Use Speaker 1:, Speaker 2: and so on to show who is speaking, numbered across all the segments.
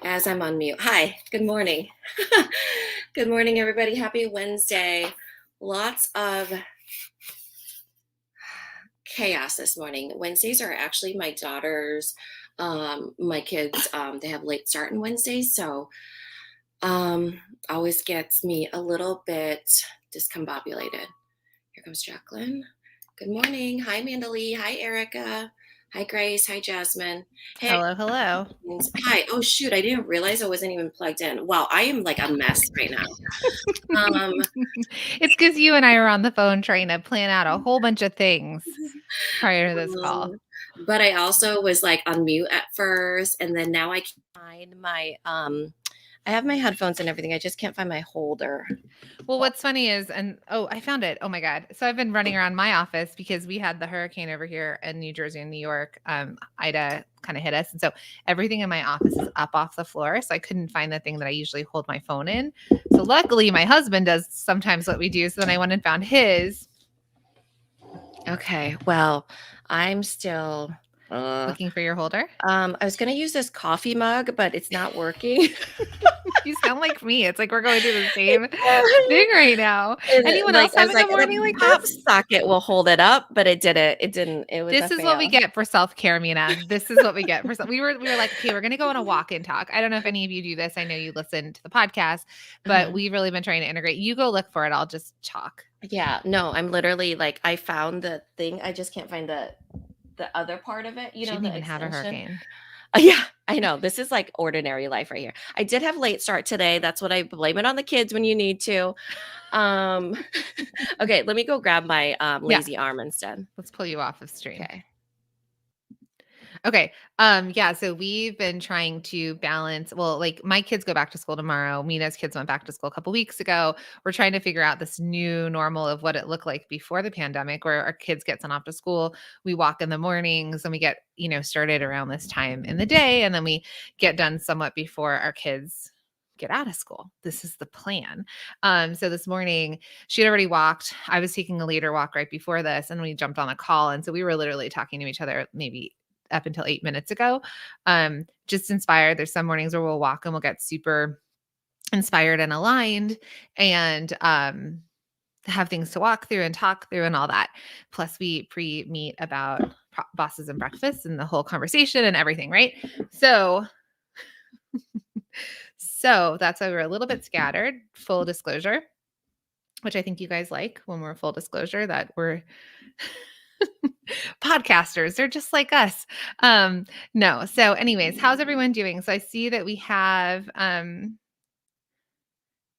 Speaker 1: As I'm on mute. Hi, good morning. Good morning, everybody. Happy Wednesday. Lots of chaos this morning. Wednesdays are actually my daughter's, my kids, they have late start on Wednesdays. So um, always gets me a little bit discombobulated. Here comes Jacqueline. Good morning. Hi, Mandalee. Hi, Erica. Hi, Grace. Hi, Jasmine. Hey.
Speaker 2: Hello, hello.
Speaker 1: Hi. Oh, shoot. I didn't realize I wasn't even plugged in. Wow. I am like a mess right now. Um,
Speaker 2: It's because you and I were on the phone trying to plan out a whole bunch of things prior to this call.
Speaker 1: but I also was like on mute at first. And then now I can't find I have my headphones and everything. I just can't find my holder.
Speaker 2: Well, what's funny is, I found it. Oh my God. So I've been running around my office because we had the hurricane over here in New Jersey and New York. Ida kind of hit us. And so everything in my office is up off the floor. So I couldn't find the thing that I usually hold my phone in. So luckily, my husband does sometimes what we do. So then I went and found his.
Speaker 1: Okay. Well, I'm still.
Speaker 2: Looking for your holder.
Speaker 1: I was gonna use this coffee mug, but it's not working.
Speaker 2: You sound like me. It's like we're going through the same thing right now. Anyone
Speaker 1: Like
Speaker 2: else
Speaker 1: I was
Speaker 2: having a
Speaker 1: like,
Speaker 2: morning
Speaker 1: the
Speaker 2: like
Speaker 1: pop
Speaker 2: this?
Speaker 1: socket will hold it up, but it didn't. It didn't. It was a
Speaker 2: This is what we
Speaker 1: fail.
Speaker 2: get for self-care, Mina. This is what we get for we were like, okay, we're gonna go on a walk and talk. I don't know if any of you do this. I know you listen to the podcast, but
Speaker 1: Mhm.
Speaker 2: we've really been trying to integrate. You go look for it. I'll just talk.
Speaker 1: Yeah. No, I'm literally like I found the thing. I just can't find the other part of it. You
Speaker 2: She
Speaker 1: know,
Speaker 2: didn't
Speaker 1: the
Speaker 2: even have a
Speaker 1: extension.
Speaker 2: hurricane.
Speaker 1: Yeah, I know. This is like ordinary life right here. I did have late start today. That's what I blame it on the kids when you need to. Um, okay, let me go grab my
Speaker 2: Yeah,
Speaker 1: lazy arm instead.
Speaker 2: let's pull you off of stream.
Speaker 1: Okay.
Speaker 2: Okay. Yeah, so we've been trying to balance, well, like my kids go back to school tomorrow. Mina's kids went back to school a couple weeks ago. We're trying to figure out this new normal of what it looked like before the pandemic where our kids get sent off to school. We walk in the mornings and we get, started around this time in the day and then we get done somewhat before our kids get out of school. This is the plan. So this morning she had already walked. I was taking a later walk right before this and we jumped on a call. And so we were literally talking to each other maybe up until 8 minutes ago. Just inspired. There's some mornings where we'll walk and we'll get super inspired and aligned and have things to walk through and talk through and all that. Plus, we pre-meet about bosses and breakfast and the whole conversation and everything, right? So that's why we're a little bit scattered, full disclosure, which I think you guys like when we're full disclosure that we're podcasters. They're just like us. No. So anyways, how's everyone doing? So I see that we have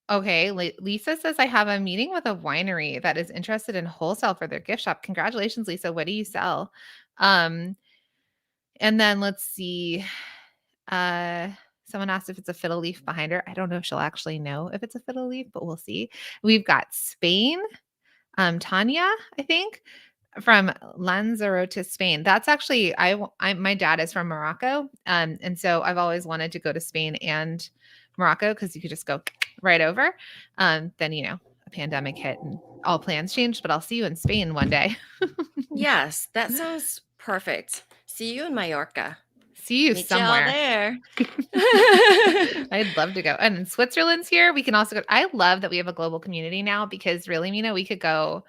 Speaker 2: okay, Lisa says I have a meeting with a winery that is interested in wholesale for their gift shop. Congratulations, Lisa. What do you sell? Um and then let's see. Uh Someone asked if it's a fiddle leaf behind her. I don't know if she'll actually know if it's a fiddle leaf, but we'll see. We've got Spain. Tanya, I think, from Lanzarote, Spain. That's actually my dad is from Morocco, and so I've always wanted to go to Spain and Morocco because you could just go right over. Then a pandemic hit and all plans changed, but I'll see you in Spain one day.
Speaker 1: Yes, that sounds perfect. See you in Mallorca.
Speaker 2: See you
Speaker 1: Meet you all
Speaker 2: somewhere.
Speaker 1: there.
Speaker 2: I'd love to go. And in Switzerland's here. We can also go. I love that we have a global community now because really, we could go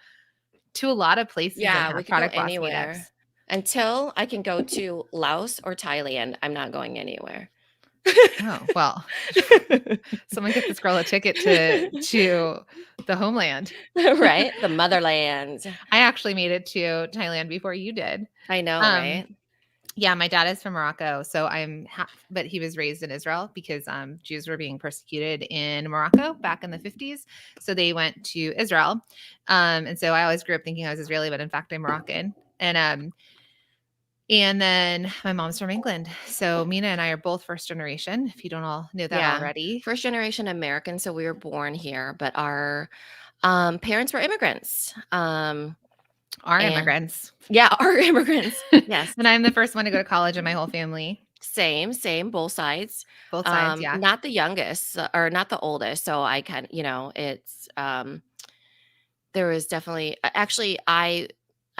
Speaker 2: to a lot of places and
Speaker 1: Yeah, we
Speaker 2: have
Speaker 1: could go
Speaker 2: product boss
Speaker 1: anywhere.
Speaker 2: meetups.
Speaker 1: Until I can go to Laos or Thailand, I'm not going anywhere.
Speaker 2: Oh, well, someone get this girl a ticket to the homeland.
Speaker 1: Right? The motherland.
Speaker 2: I actually made it to Thailand before you did.
Speaker 1: I know,
Speaker 2: Um,
Speaker 1: right?
Speaker 2: yeah, my dad is from Morocco, so but he was raised in Israel because Jews were being persecuted in Morocco back in the 50s. So they went to Israel. And so I always grew up thinking I was Israeli, but in fact I'm Moroccan. And then my mom's from England. So Mina and I are both first generation, if you don't all know that
Speaker 1: Yeah.
Speaker 2: already.
Speaker 1: First generation American, so we were born here, but our parents were immigrants.
Speaker 2: Are
Speaker 1: And
Speaker 2: immigrants.
Speaker 1: yeah, our immigrants. Yes.
Speaker 2: And I'm the first one to go to college in my whole family.
Speaker 1: Same, both sides.
Speaker 2: Both sides, yeah.
Speaker 1: Not the youngest or not the oldest. So I can, it's there was definitely actually I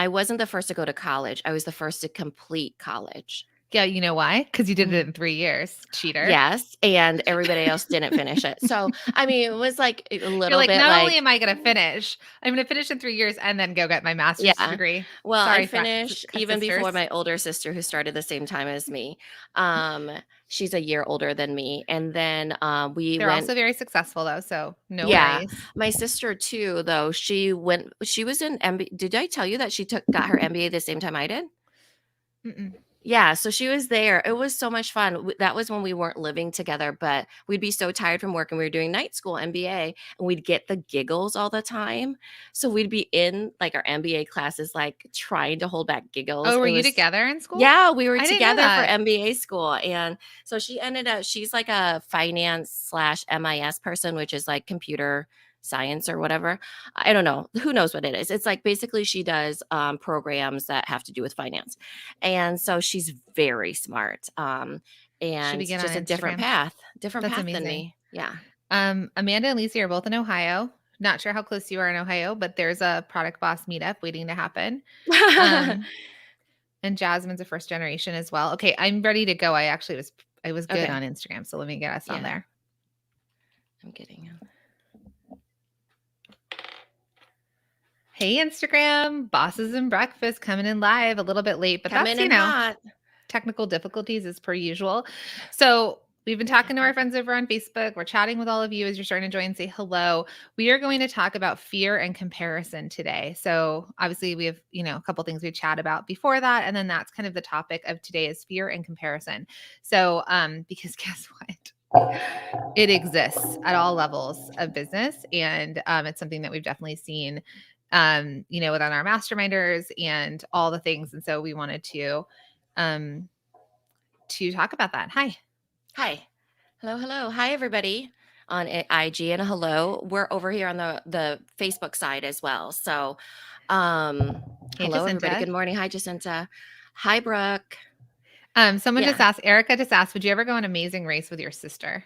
Speaker 1: wasn't the first to go to college. I was the first to complete college.
Speaker 2: Yeah, you know why? Because you did it
Speaker 1: Mm.
Speaker 2: in 3 years, cheater.
Speaker 1: Yes, and everybody else didn't finish it. So, I mean, it was like a
Speaker 2: You're
Speaker 1: little
Speaker 2: like,
Speaker 1: bit
Speaker 2: "Not only
Speaker 1: like
Speaker 2: am I gonna finish, I'm gonna finish in 3 years and then go get my master's
Speaker 1: yeah.
Speaker 2: degree."
Speaker 1: Well, I
Speaker 2: Sorry,
Speaker 1: finished even before
Speaker 2: sisters.
Speaker 1: my older sister who started the same time as me. Um, she's a year older than me, and then, we
Speaker 2: They're
Speaker 1: went
Speaker 2: also very successful though, so no
Speaker 1: yeah.
Speaker 2: worries.
Speaker 1: My sister too, though, she was in MB did I tell you that she got her MBA the same time I did?
Speaker 2: Mm-mm.
Speaker 1: Yeah, so she was there. It was so much fun. That was when we weren't living together, but we'd be so tired from work and we were doing night school MBA and we'd get the giggles all the time. So we'd be in like our MBA classes, like trying to hold back giggles.
Speaker 2: Oh, were
Speaker 1: It
Speaker 2: you
Speaker 1: was,
Speaker 2: together in school?
Speaker 1: yeah, we were
Speaker 2: I didn't know
Speaker 1: together for
Speaker 2: that.
Speaker 1: MBA school. And so she's like a finance slash MIS person, which is like computer science or whatever. I don't know. Who knows what it is? It's like basically she does programs that have to do with finance. And so she's very smart,
Speaker 2: Should we
Speaker 1: and
Speaker 2: get on
Speaker 1: just a
Speaker 2: Instagram?
Speaker 1: different
Speaker 2: That's
Speaker 1: path than
Speaker 2: amazing.
Speaker 1: me. Yeah.
Speaker 2: Amanda and Lisa are both in Ohio. Not sure how close you are in Ohio, but there's a Product Boss meetup waiting to happen. Um, and Jasmine's a first generation as well. Okay, I'm ready to go. I was good
Speaker 1: Okay.
Speaker 2: on Instagram, so let me get us on
Speaker 1: Yeah,
Speaker 2: there.
Speaker 1: I'm getting you.
Speaker 2: Hey, Instagram, bosses and breakfast coming in live a little bit late, but
Speaker 1: Coming
Speaker 2: that's,
Speaker 1: in hot.
Speaker 2: technical difficulties as per usual. So we've been talking to our friends over on Facebook. We're chatting with all of you as you're starting to join, say hello. We are going to talk about fear and comparison today. So obviously we have, a couple things we chat about before that. And then that's kind of the topic of today is fear and comparison. So because guess what? It exists at all levels of business. And it's something that we've definitely seen within our masterminders and all the things. And so we wanted um, to talk about that. Hi.
Speaker 1: Hi. Hello, hello. Hi, everybody on IG, and hello. We're over here on the Facebook side as well. So,
Speaker 2: Hey,
Speaker 1: hello, everybody.
Speaker 2: Jacinta.
Speaker 1: Good morning. Hi, Jacinta. Hi, Brooke.
Speaker 2: Someone just
Speaker 1: Yeah.
Speaker 2: asked, Erica just asked, would you ever go on Amazing Race with your sister?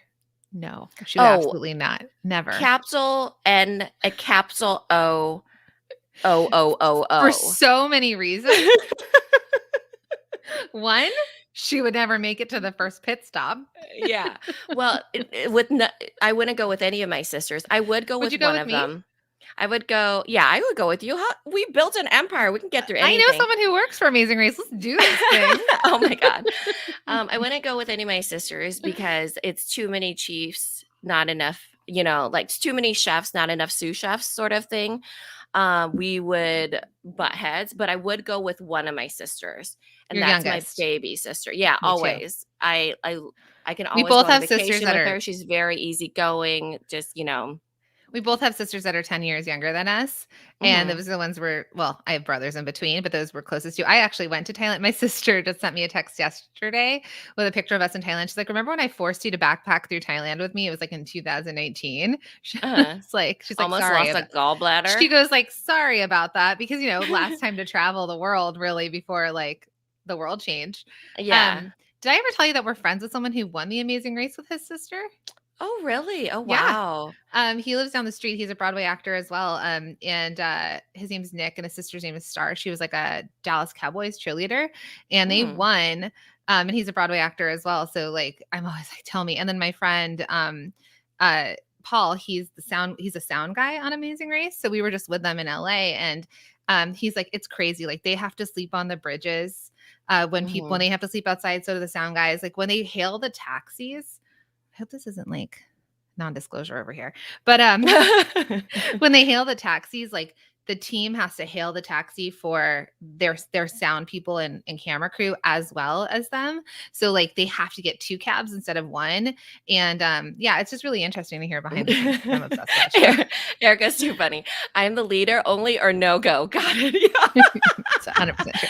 Speaker 2: No, she would
Speaker 1: Oh,
Speaker 2: absolutely not. Never.
Speaker 1: capsule N, a capsule O, O, O, O,
Speaker 2: For
Speaker 1: O.
Speaker 2: so many reasons. One, she would never make it to the first pit stop.
Speaker 1: Yeah. Well, I wouldn't go with any of my sisters. I would go
Speaker 2: Would
Speaker 1: with
Speaker 2: you go
Speaker 1: one
Speaker 2: with
Speaker 1: of
Speaker 2: me?
Speaker 1: them. I would go with you. We built an empire. We can get through
Speaker 2: I know
Speaker 1: anything.
Speaker 2: someone who works for Amazing Race. Let's do this thing.
Speaker 1: Oh my God. I wouldn't go with any of my sisters because it's too many chiefs, not enough, like it's too many chefs, not enough sous chefs sort of thing. We would butt heads, but I would go with one of my sisters, and
Speaker 2: Your
Speaker 1: that's my
Speaker 2: youngest.
Speaker 1: baby sister. Yeah,
Speaker 2: Me too.
Speaker 1: always. I can
Speaker 2: We
Speaker 1: always go
Speaker 2: both
Speaker 1: on
Speaker 2: have sisters
Speaker 1: vacation
Speaker 2: that
Speaker 1: with
Speaker 2: are
Speaker 1: her. She's very easygoing. Just
Speaker 2: We both have sisters that are 10 years younger than us. And
Speaker 1: mhm.
Speaker 2: those are the ones I have brothers in between, but those were closest to. I actually went to Thailand. My sister just sent me a text yesterday with a picture of us in Thailand. She's like, remember when I forced you to backpack through Thailand with me? It was like in 2018.
Speaker 1: uh,
Speaker 2: She's like,
Speaker 1: Almost
Speaker 2: sorry
Speaker 1: lost a
Speaker 2: about
Speaker 1: gallbladder.
Speaker 2: She goes like, sorry about that. Because, last time to travel the world really before like the world changed.
Speaker 1: Yeah.
Speaker 2: Did I ever tell you that we're friends with someone who won the Amazing Race with his sister?
Speaker 1: Oh, really? Oh,
Speaker 2: Yeah.
Speaker 1: wow.
Speaker 2: He lives down the street. He's a Broadway actor as well. And his name's Nick, and his sister's name is Star. She was like a Dallas Cowboys cheerleader, and they
Speaker 1: Mm.
Speaker 2: won. And he's a Broadway actor as well. So like, I'm always like, tell me. And then my friend, Paul, he's a sound guy on Amazing Race. So we were just with them in LA, and he's like, it's crazy. Like they have to sleep on the bridges. When
Speaker 1: Mhm.
Speaker 2: they have to sleep outside, so do the sound guys. Like when they hail the taxis. I hope this isn't like non-disclosure over here. But when they hail the taxis, like the team has to hail the taxi for their sound people and camera crew as well as them. So like they have to get two cabs instead of one. And yeah, it's just really interesting to hear behind the scenes. I'm obsessed with that show.
Speaker 1: Erica's too funny. I'm the leader only or no go. Got it. Yeah.
Speaker 2: It's 100% true.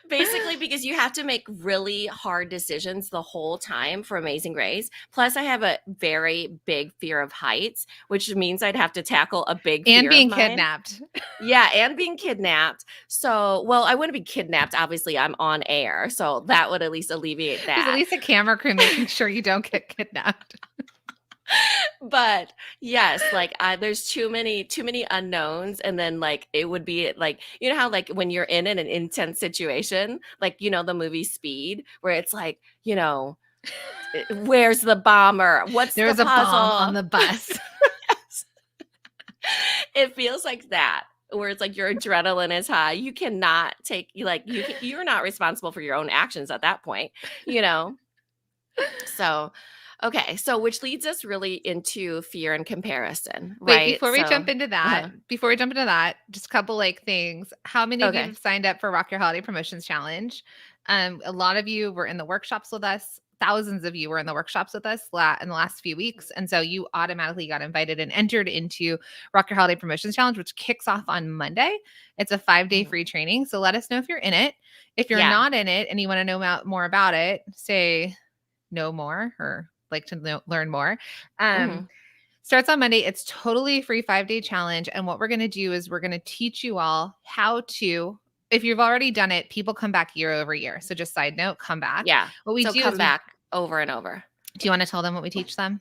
Speaker 1: Basically, because you have to make really hard decisions the whole time for Amazing Grace. Plus, I have a very big fear of heights, which means I'd have to tackle a big
Speaker 2: And
Speaker 1: fear
Speaker 2: being
Speaker 1: of mine.
Speaker 2: kidnapped.
Speaker 1: Yeah, and being kidnapped. So, well, I wouldn't be kidnapped. Obviously, I'm on air, so that would at least alleviate
Speaker 2: There's at
Speaker 1: that.
Speaker 2: least a camera crew making sure you don't get kidnapped.
Speaker 3: But yes, like there's too many unknowns, and then like it would be like, you know how like when you're in an intense situation, like the movie Speed, where it's like, where's the bomber? What's
Speaker 2: There
Speaker 3: the
Speaker 2: was a bomb on
Speaker 3: puzzle?
Speaker 2: the bus.
Speaker 3: It feels like that, where it's like your adrenaline is high. You cannot take you're not responsible for your own actions at that point, you know. So, okay, so which leads us really into fear and comparison,
Speaker 2: Wait,
Speaker 3: right?
Speaker 2: before we jump into that, just a couple like things. How many of you
Speaker 3: Okay.
Speaker 2: have signed up for Rock Your Holiday Promotions Challenge? A lot of you were in the workshops with us. Thousands of you were in the workshops with us in the last few weeks. And so you automatically got invited and entered into Rock Your Holiday Promotions Challenge, which kicks off on Monday. It's a 5-day
Speaker 3: Mhm.
Speaker 2: free training. So let us know if you're in it. If you're
Speaker 3: Yeah.
Speaker 2: not in it and you want to know more about it, say know more or like to learn more.
Speaker 3: Mhm.
Speaker 2: Starts on Monday. It's totally free 5-day challenge. And what we're going to do is we're going to teach you all how to, if you've already done it, people come back year over year. So just side note, come back.
Speaker 3: Yeah.
Speaker 2: What we
Speaker 3: So
Speaker 2: do
Speaker 3: come
Speaker 2: is
Speaker 3: back over and over.
Speaker 2: do you want to tell them what we teach them?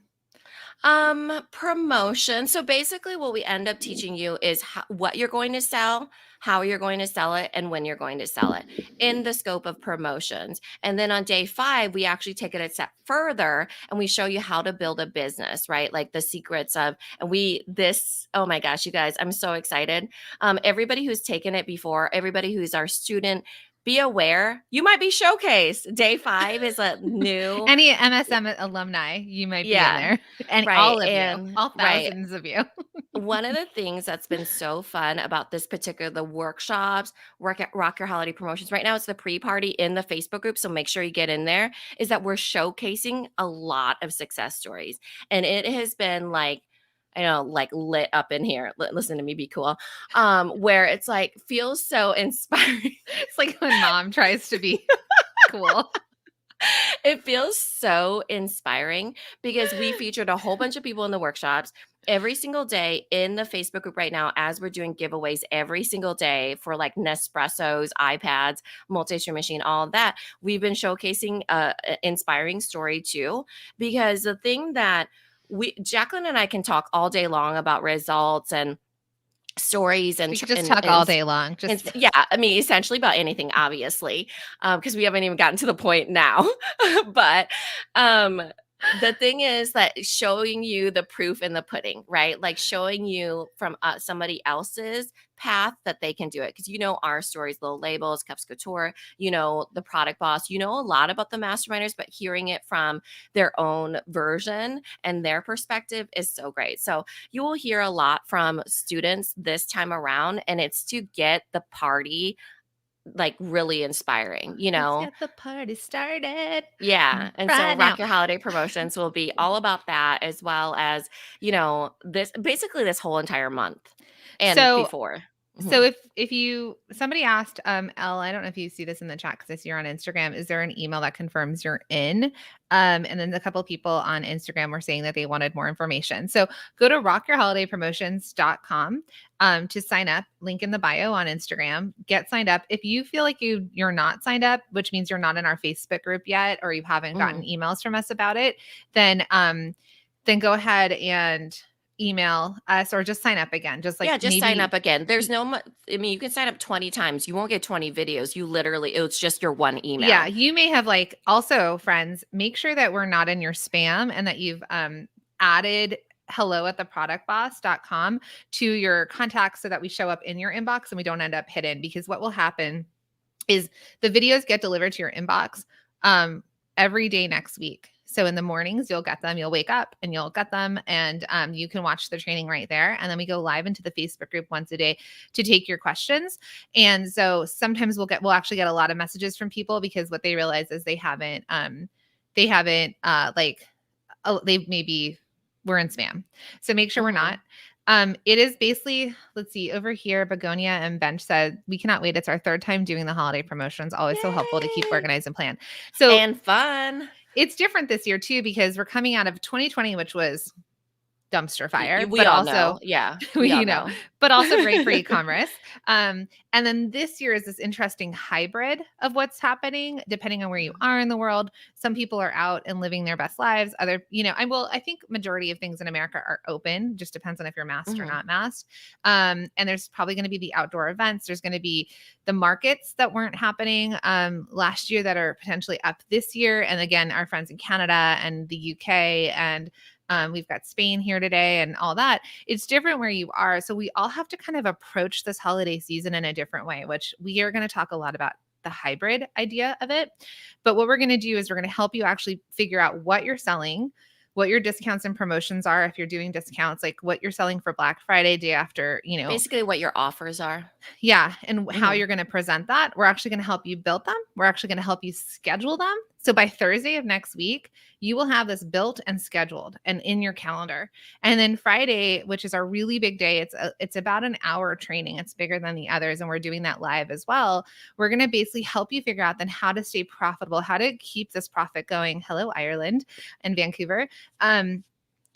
Speaker 3: Promotion. So basically what we end up teaching you is what you're going to sell, how you're going to sell it, and when you're going to sell it in the scope of promotions. And then on day 5, we actually take it a step further and we show you how to build a business, right? Like the secrets of, oh my gosh, you guys, I'm so excited. Everybody who's taken it before, everybody who's our student, be aware you might be showcased. Day 5 is a new,
Speaker 2: Any MSM alumni, you might be in
Speaker 3: yeah,
Speaker 2: there. And
Speaker 3: right.
Speaker 2: all of you,
Speaker 3: And
Speaker 2: all
Speaker 3: right.
Speaker 2: thousands of you.
Speaker 3: One of the things that's been so fun about this particular the workshops, Rock Your Holiday Promotions, right now it's the pre-party in the Facebook group, so make sure you get in there, is that we're showcasing a lot of success stories. And it has been like, I know, like lit up in here. Listen to me be cool. Where it's like feels so inspiring.
Speaker 2: It's like when mom tries to be cool.
Speaker 3: It feels so inspiring because we featured a whole bunch of people in the workshops every single day in the Facebook group right now, as we're doing giveaways every single day for like Nespressos, iPads, multi-stream machine, all of that. We've been showcasing an inspiring story too, because the thing that Jacqueline and I can talk all day long about results and stories
Speaker 2: We could just talk all day long. Just
Speaker 3: yeah, I mean, essentially about anything, obviously, because we haven't even gotten to the point now. But um, the thing is that showing you the proof in the pudding, right? Like showing you from somebody else's path that they can do it. Because our stories, Little Labels, Cups Couture, the Product Boss, a lot about the masterminders, but hearing it from their own version and their perspective is so great. So you will hear a lot from students this time around, and it's to get the party like really inspiring,
Speaker 2: let's get the party started
Speaker 3: Yeah. And so
Speaker 2: right
Speaker 3: Rock
Speaker 2: now.
Speaker 3: Your Holiday Promotions will be all about that, as well as, this whole entire month and
Speaker 2: So
Speaker 3: before.
Speaker 2: So
Speaker 3: Mhm.
Speaker 2: if you somebody asked Elle, I don't know if you see this in the chat because I see you're on Instagram. Is there an email that confirms you're in? And then a couple of people on Instagram were saying that they wanted more information. So go to rockyourholidaypromotions.com to sign up. Link in the bio on Instagram. Get signed up. If you feel like you're not signed up, which means you're not in our Facebook group yet, or you haven't gotten
Speaker 3: Mhm.
Speaker 2: emails from us about it, then go ahead and email us or just sign up again. Just like
Speaker 3: Yeah, just sign
Speaker 2: maybe
Speaker 3: up again. There's I mean, you can sign up 20 times. You won't get 20 videos. It's just your one
Speaker 2: yeah,
Speaker 3: email.
Speaker 2: you may have like also friends, make sure that we're not in your spam and that you've added hello at theproductboss.com to your contacts so that we show up in your inbox and we don't end up hidden because what will happen is the videos get delivered to your inbox every day next week. So in the mornings, you'll get them. You'll wake up and you'll get them, and you can watch the training right there. And then we go live into the Facebook group once a day to take your questions. And so sometimes we'll actually get a lot of messages from people because what they realize is they haven't they maybe we're in spam. So make sure we're
Speaker 3: Mhm.
Speaker 2: not. It is basically, let's see, over here, Begonia and Bench said, we cannot wait. It's our 3rd time doing the holiday promotions. Always so helpful to keep
Speaker 3: Yay!
Speaker 2: organized and plan. So
Speaker 3: And fun.
Speaker 2: it's different this year too, because we're coming out of 2020, which was dumpster fire,
Speaker 3: We
Speaker 2: but
Speaker 3: all
Speaker 2: also
Speaker 3: know. Yeah, we all
Speaker 2: you know,
Speaker 3: know.
Speaker 2: but also great for e-commerce. And then this year is this interesting hybrid of what's happening depending on where you are in the world. Some people are out and living their best lives. I think majority of things in America are open. Just depends on if you're masked or
Speaker 3: Mhm.
Speaker 2: not masked. And there's probably going to be the outdoor events. There's going to be the markets that weren't happening last year that are potentially up this year. And again, our friends in Canada and the UK and we've got Spain here today and all that. It's different where you are. So we all have to kind of approach this holiday season in a different way, which we are going to talk a lot about the hybrid idea of it. But what we're going to do is we're going to help you actually figure out what you're selling, what your discounts and promotions are if you're doing discounts, like what you're selling for Black Friday, day after,
Speaker 3: Basically what your offers are.
Speaker 2: yeah, and how
Speaker 3: Mhm.
Speaker 2: you're going to present that. We're actually going to help you build them. We're actually going to help you schedule them. So by Thursday of next week, you will have this built and scheduled and in your calendar. And then Friday, which is our really big day, it's about an hour training. It's bigger than the others, and we're doing that live as well. We're going to basically help you figure out then how to stay profitable, how to keep this profit going. Hello, Ireland and Vancouver.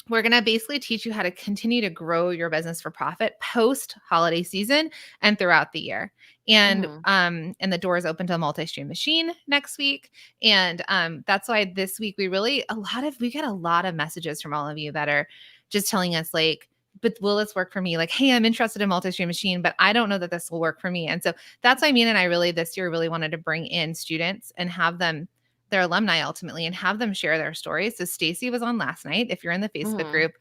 Speaker 2: We're going to basically teach you how to continue to grow your business for profit post holiday season and throughout the year.
Speaker 3: Mhm.
Speaker 2: And the doors open to a multi-stream machine next week. And that's why this week we get a lot of messages from all of you that are just telling us like, but will this work for me? Like, hey, I'm interested in multi-stream machine, but I don't know that this will work for me. And so that's why Mina and I really this year really wanted to bring in students and have them their alumni ultimately and have them share their stories. So Stacy was on last night. If you're in the Facebook
Speaker 3: Mhm.
Speaker 2: group,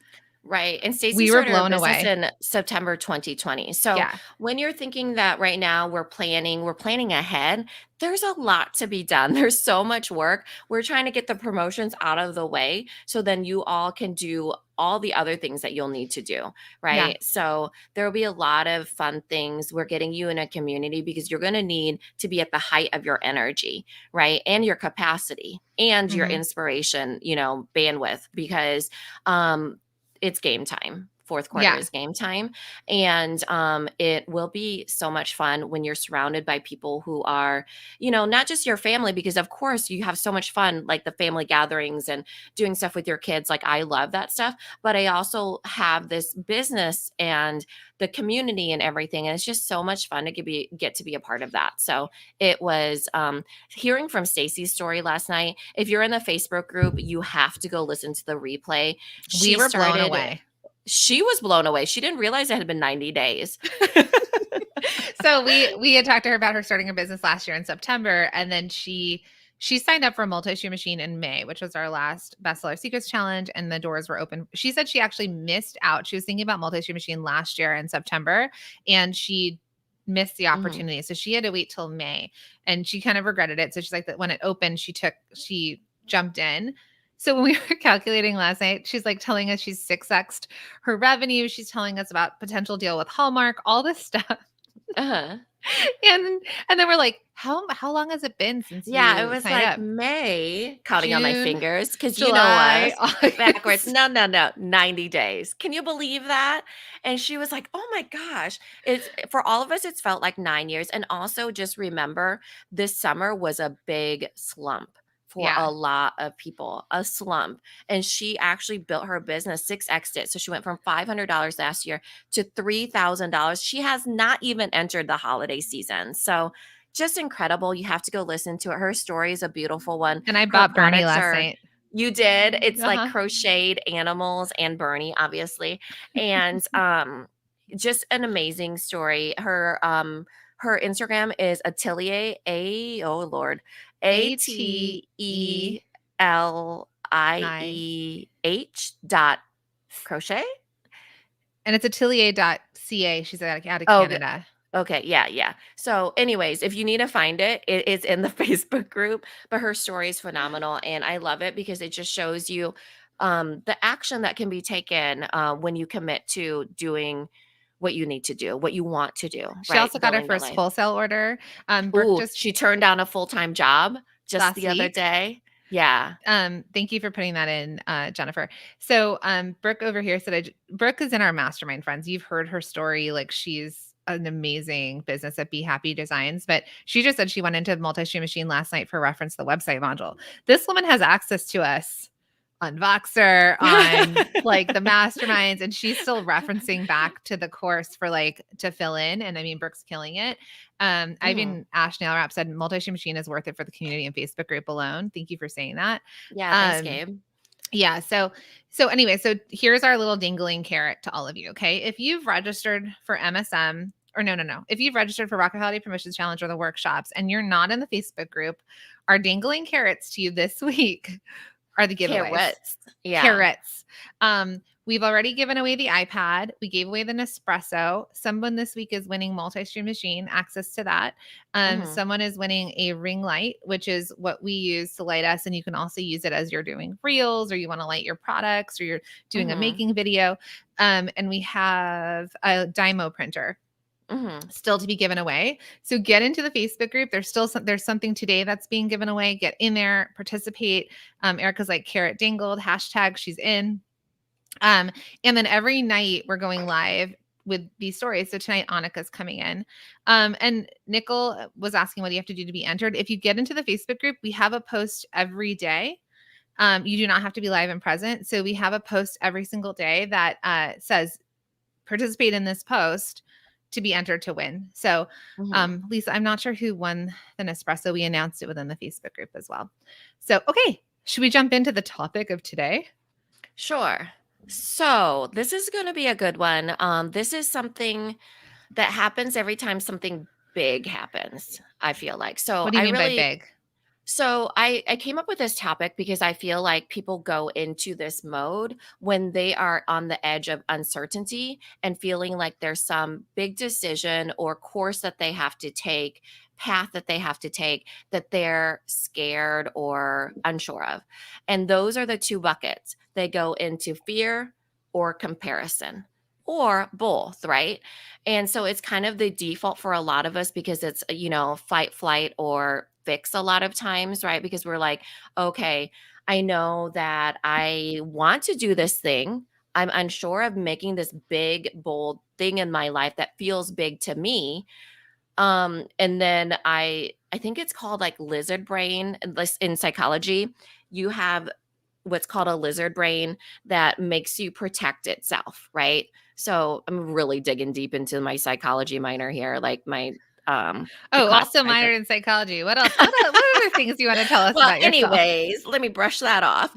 Speaker 3: Right. And Stacy
Speaker 2: we were
Speaker 3: started her
Speaker 2: blown
Speaker 3: business
Speaker 2: away.
Speaker 3: in September 2020. So
Speaker 2: Yeah.
Speaker 3: when you're thinking that right now we're planning ahead, there's a lot to be done. There's so much work. We're trying to get the promotions out of the way so then you all can do all the other things that you'll need to do.
Speaker 2: Yeah.
Speaker 3: Right. So there will be a lot of fun things. We're getting you in a community because you're going to need to be at the height of your energy, right? And your capacity and your
Speaker 2: Mhm.
Speaker 3: inspiration, bandwidth, because it's game time. Fourth quarter
Speaker 2: Yeah.
Speaker 3: is game time. And it will be so much fun when you're surrounded by people who are, not just your family, because of course you have so much fun, like the family gatherings and doing stuff with your kids. Like I love that stuff. But I also have this business and the community and everything. And it's just so much fun to get to be a part of that. So it was hearing from Stacy's story last night. If you're in the Facebook group, you have to go listen to the replay.
Speaker 2: We
Speaker 3: She
Speaker 2: were blown
Speaker 3: started
Speaker 2: away.
Speaker 3: She was blown away. She didn't realize it had been 90 days.
Speaker 2: So we had talked to her about her starting her business last year in September, and then she signed up for a multi-shoe machine in May, which was our last bestseller secrets challenge, and the doors were open. She said she actually missed out. She was thinking about multi-shoe machine last year in September, and she missed the
Speaker 3: Mhm.
Speaker 2: opportunity. So she had to wait till May, and she kind of regretted it. So she's like that when it opened, she jumped in. So when we were calculating last night, she's like telling us she's 6x'd her revenue. She's telling us about potential deal with Hallmark, all this stuff.
Speaker 3: Uh-huh.
Speaker 2: And then we're like, how long has it been since
Speaker 3: Yeah, it
Speaker 2: you
Speaker 3: was
Speaker 2: signed
Speaker 3: like
Speaker 2: up?
Speaker 3: May, counting on my
Speaker 2: June,
Speaker 3: fingers, because you know
Speaker 2: July,
Speaker 3: us, backwards.
Speaker 2: August.
Speaker 3: No, no, no, 90 days. Can you believe that? And she was like, oh my gosh. It's for all of us, it's felt like 9 years. And also just remember this summer was a big slump for
Speaker 2: Yeah.
Speaker 3: a lot of people, a slump. And she actually built her business, 6X'd it. So she went from $500 last year to $3,000. She has not even entered the holiday season. So just incredible. You have to go listen to it. Her story is a beautiful one.
Speaker 2: And I
Speaker 3: Her
Speaker 2: bought Bernie
Speaker 3: products
Speaker 2: last
Speaker 3: are
Speaker 2: night.
Speaker 3: you did. It's like
Speaker 2: Uh-huh.
Speaker 3: crocheted animals and Bernie, obviously. And just an amazing story. Her Instagram is Atelier oh Lord.
Speaker 2: ATEI.
Speaker 3: ATELIEH dot crochet.
Speaker 2: And it's atelier.ca. She's out of
Speaker 3: Oh,
Speaker 2: Canada.
Speaker 3: okay, yeah, yeah. So, anyways, if you need to find it, it is in the Facebook group, but her story is phenomenal, and I love it because it just shows you the action that can be taken when you commit to doing what you need to do, what you want to do,
Speaker 2: She
Speaker 3: right?
Speaker 2: also got her
Speaker 3: Building that
Speaker 2: first
Speaker 3: life.
Speaker 2: wholesale order. Brooke
Speaker 3: Ooh,
Speaker 2: just
Speaker 3: she turned down a full-time job just
Speaker 2: last
Speaker 3: the other
Speaker 2: week.
Speaker 3: day. Yeah.
Speaker 2: Thank you for putting that in, Jennifer. So, Brooke over here said, Brooke is in our mastermind, friends. You've heard her story. Like she's an amazing business at Be Happy Designs, but she just said she went into multi-stream machine last night for reference to the website module. This woman has access to us on Voxer, on like the masterminds, and she's still referencing back to the course for like to fill in. And I mean, Brooke's killing it.
Speaker 3: Mhm.
Speaker 2: Ash Nail Wrap said multi-stream machine is worth it for the community and Facebook group alone. Thank you for saying that.
Speaker 3: Yeah, thanks,
Speaker 2: Um,
Speaker 3: Gabe.
Speaker 2: yeah. So anyway, so here's our little dingling carrot to all of you. Okay. If you've registered for MSM or no. If you've registered for Rocket Holiday Promotions Challenge or the workshops and you're not in the Facebook group, our dingling carrots to you this week are the giveaways.
Speaker 3: Carrots. Yeah.
Speaker 2: Carrots. We've already given away the iPad. We gave away the Nespresso. Someone this week is winning multi-stream machine, access to that.
Speaker 3: Mhm.
Speaker 2: Someone is winning a ring light, which is what we use to light us. And you can also use it as you're doing reels or you want to light your products or you're doing a
Speaker 3: Mhm.
Speaker 2: making video. And we have a Dymo printer
Speaker 3: Mhm.
Speaker 2: still to be given away. So get into the Facebook group. There's something today that's being given away. Get in there, participate. Erica's like carrot dangled, hashtag she's in. And then every night we're going live with these stories. So tonight Annika's coming in. And Nicole was asking what do you have to do to be entered. If you get into the Facebook group, we have a post every day. You do not have to be live and present. So we have a post every single day that says participate in this post to be entered to win. So
Speaker 3: Mhm.
Speaker 2: Lisa, I'm not sure who won the Nespresso. We announced it within the Facebook group as well. So, okay. Should we jump into the topic of today?
Speaker 3: Sure. So this is going to be a good one. This is something that happens every time something big happens, I feel like.
Speaker 2: What do you mean by big?
Speaker 3: So I came up with this topic because I feel like people go into this mode when they are on the edge of uncertainty and feeling like there's some big decision or course that they have to take, path that they have to take that they're scared or unsure of. And those are the two buckets. They go into fear or comparison or both, right? And so it's kind of the default for a lot of us because it's, fight, flight, or fix a lot of times, right? Because we're like, okay, I know that I want to do this thing. I'm unsure of making this big, bold thing in my life that feels big to me. And then I think it's called like lizard brain in psychology. You have what's called a lizard brain that makes you protect itself, right? So I'm really digging deep into my psychology minor here, like my the
Speaker 2: Oh,
Speaker 3: class
Speaker 2: also
Speaker 3: advisor.
Speaker 2: minored in psychology. What else? What other things do you want to tell us
Speaker 3: Well,
Speaker 2: about yourself?
Speaker 3: anyways, let me brush that off.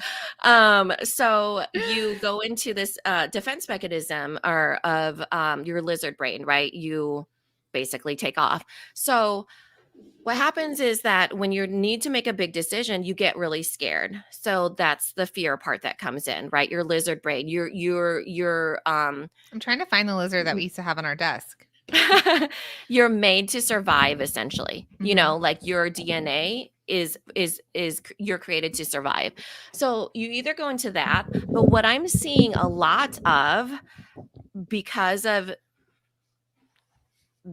Speaker 3: So you go into this defense mechanism or of your lizard brain, right? You basically take off. So what happens is that when you need to make a big decision, you get really scared. So that's the fear part that comes in, right? Your lizard brain, your
Speaker 2: I'm trying to find the lizard that we used to have on our desk.
Speaker 3: you're made to survive essentially.
Speaker 2: Mhm.
Speaker 3: Like your DNA is you're created to survive. So you either go into that, but what I'm seeing a lot of because of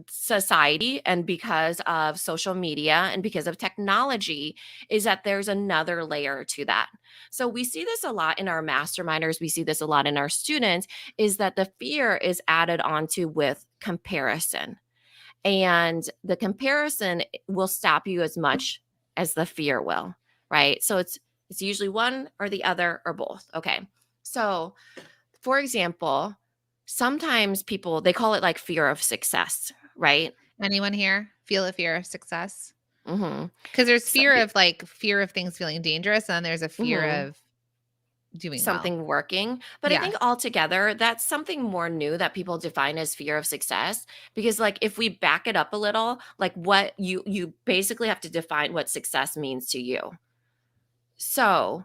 Speaker 3: society and because of social media and because of technology is that there's another layer to that. So we see this a lot in our masterminders, we see this a lot in our students, is that the fear is added onto with comparison. And the comparison will stop you as much as the fear will, right? So it's usually one or the other or both. Okay. So for example, sometimes people they call it like fear of success, right?
Speaker 2: Anyone here feel a fear of success?
Speaker 3: Mm-hmm.
Speaker 2: Because there's
Speaker 3: So,
Speaker 2: fear of things feeling dangerous, and then there's a fear
Speaker 3: mhm.
Speaker 2: of doing well.
Speaker 3: Something working. But I
Speaker 2: Yeah.
Speaker 3: think altogether, that's something more new that people define as fear of success. Because like if we back it up a little, like what you basically have to define what success means to you. So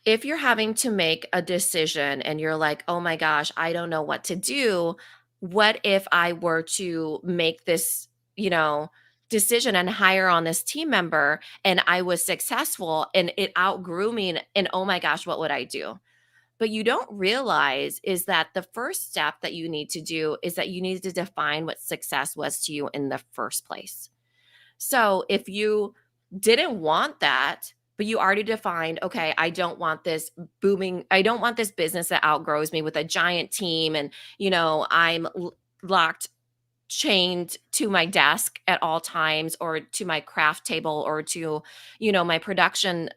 Speaker 3: if you're having to make a decision and you're like, oh my gosh, I don't know what to do. What if I were to make this, decision and hire on this team member and I was successful and it outgrew me and oh my gosh, what would I do? But you don't realize is that the first step that you need to do is that you need to define what success was to you in the first place. So if you didn't want that, but you already defined, okay, I don't want this I don't want this business that outgrows me with a giant team and, I'm locked, chained to my desk at all times or to my craft table or to, my production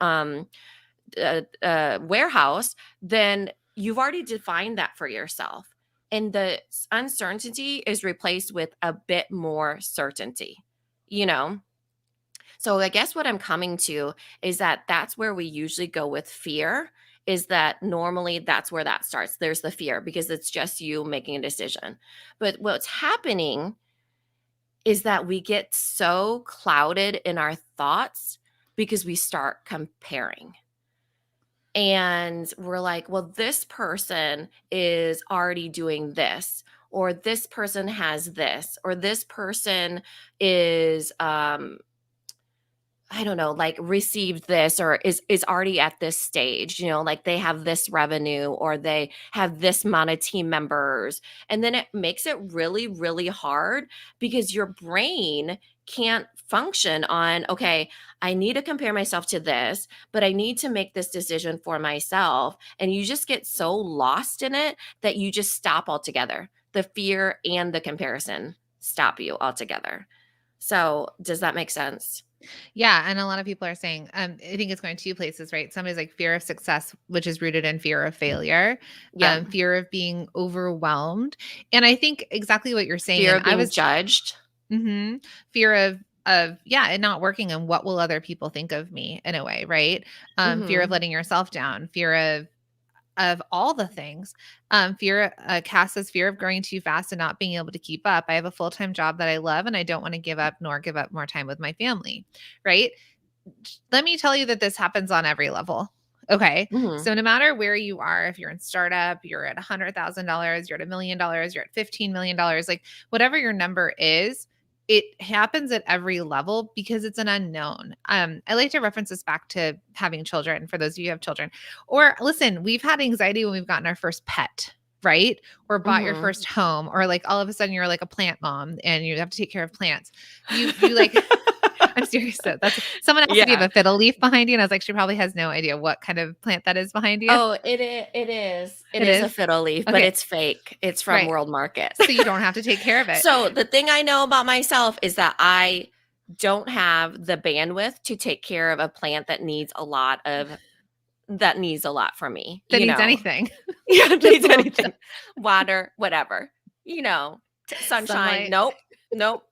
Speaker 3: warehouse, then you've already defined that for yourself. And the uncertainty is replaced with a bit more certainty, you know? So I guess what I'm coming to is that that's where we usually go with fear, is that normally that's where that starts. There's the fear because it's just you making a decision. But what's happening is that we get so clouded in our thoughts because we start comparing. And we're like, well, this person is already doing this, or this person has this, or this person is I don't know, like received this or is already at this stage, like they have this revenue or they have this amount of team members. And then it makes it really, really hard because your brain can't function on, okay, I need to compare myself to this, but I need to make this decision for myself. And you just get so lost in it that you just stop altogether. The fear and the comparison stop you altogether. So, does that make sense?
Speaker 2: Yeah, and a lot of people are saying, I think it's going two places, right? Somebody's like fear of success, which is rooted in fear of failure,
Speaker 3: Yeah.
Speaker 2: fear of being overwhelmed, and I think exactly what you're saying.
Speaker 3: Fear
Speaker 2: And
Speaker 3: of
Speaker 2: I
Speaker 3: being
Speaker 2: was
Speaker 3: judged.
Speaker 2: fear of yeah, it not working, and what will other people think of me in a way, right? Fear of
Speaker 3: Mhm.
Speaker 2: letting yourself down, fear of all the things. Fear, Cass says fear of growing too fast and not being able to keep up. I have a full-time job that I love and I don't want to give up nor give up more time with my family. Right. Let me tell you that this happens on every level. Okay.
Speaker 3: Mhm.
Speaker 2: So no matter where you are, if you're in startup, you're at $100,000, you're at $1 million, you're at $15 million, like whatever your number is, it happens at every level because it's an unknown. I like to reference this back to having children for those of you who have children. Or listen, we've had anxiety when we've gotten our first pet, right? Or bought your
Speaker 3: Mhm.
Speaker 2: first home, or like all of a sudden you're like a plant mom and you have to take care of plants. You like I'm serious though. That's someone else said you
Speaker 3: Yeah.
Speaker 2: have a fiddle leaf behind you, and I was like, she probably has no idea what kind of plant that is behind you.
Speaker 3: Oh, it is. It
Speaker 2: It
Speaker 3: is a
Speaker 2: is?
Speaker 3: fiddle leaf, but
Speaker 2: Okay.
Speaker 3: it's fake. It's from
Speaker 2: Right.
Speaker 3: World Market.
Speaker 2: So you don't have to take care of it.
Speaker 3: So, the thing I know about myself is that I don't have the bandwidth to take care of a plant that needs a lot from me,
Speaker 2: That needs anything.
Speaker 3: Yeah, it
Speaker 2: Just
Speaker 3: needs
Speaker 2: a little
Speaker 3: anything. Water, whatever. Sunshine,
Speaker 2: sunlight.
Speaker 3: nope, nope.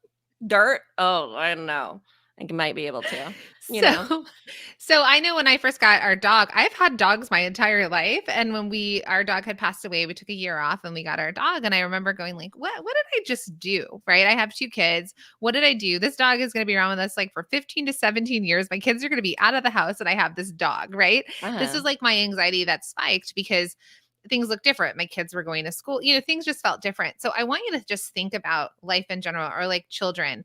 Speaker 3: Dirt, oh, I don't know. I might be able to, you know?
Speaker 2: So so I know when I first got our dog, I've had dogs my entire life. And when our dog had passed away, we took a year off and we got our dog. And I remember going like, what did I just do? Right. I have two kids. What did I do? This dog is going to be around with us like for 15 to 17 years. My kids are going to be out of the house and I have this dog. Right. This
Speaker 3: Uh-huh.
Speaker 2: is like my anxiety that spiked because things look different. My kids were going to school, things just felt different. So I want you to just think about life in general, or like children.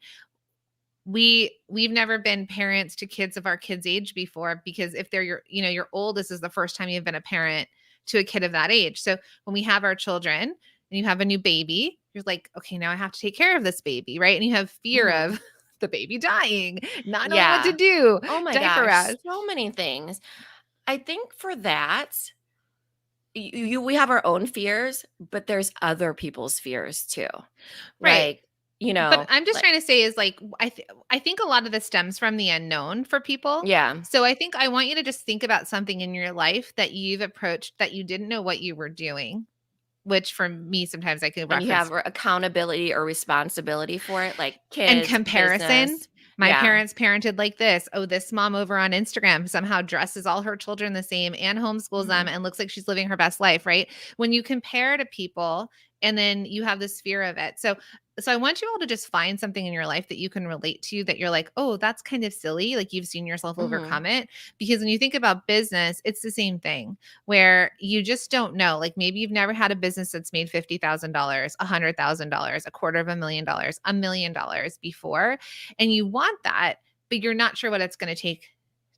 Speaker 2: We've never been parents to kids of our kids' age before, because if they're your old, this is the first time you've been a parent to a kid of that age. So when we have our children and you have a new baby, you're like, okay, now I have to take care of this baby, right? And you have fear
Speaker 3: Mhm.
Speaker 2: of the baby dying, not knowing what to
Speaker 3: Yeah.
Speaker 2: do,
Speaker 3: Oh my
Speaker 2: diaper
Speaker 3: gosh,
Speaker 2: rash.
Speaker 3: so many things. I think for that, we have our own fears, but there's other people's fears too.
Speaker 2: Right.
Speaker 3: Like,
Speaker 2: But I'm just
Speaker 3: like
Speaker 2: trying to say is like I think a lot of this stems from the unknown for people.
Speaker 3: yeah,
Speaker 2: So I think I want you to just think about something in your life that you've approached that you didn't know what you were doing, which for me sometimes I can
Speaker 3: and you
Speaker 2: reference
Speaker 3: have accountability or responsibility for it, like
Speaker 2: and
Speaker 3: kids,
Speaker 2: comparison.
Speaker 3: business.
Speaker 2: My
Speaker 3: Yeah.
Speaker 2: parents parented like this. Oh, this mom over on Instagram somehow dresses all her children the same and homeschools them
Speaker 3: Mhm.
Speaker 2: and looks like she's living her best life, right? When you compare to people and then you have this fear of it. So I want you all to just find something in your life that you can relate to, that you're like, "Oh, that's kind of silly." Like you've seen yourself
Speaker 3: Mhm.
Speaker 2: overcome it, because when you think about business, it's the same thing where you just don't know. Like maybe you've never had a business that's made $50,000, $100,000, $250,000, $1 million before, and you want that, but you're not sure what it's going to take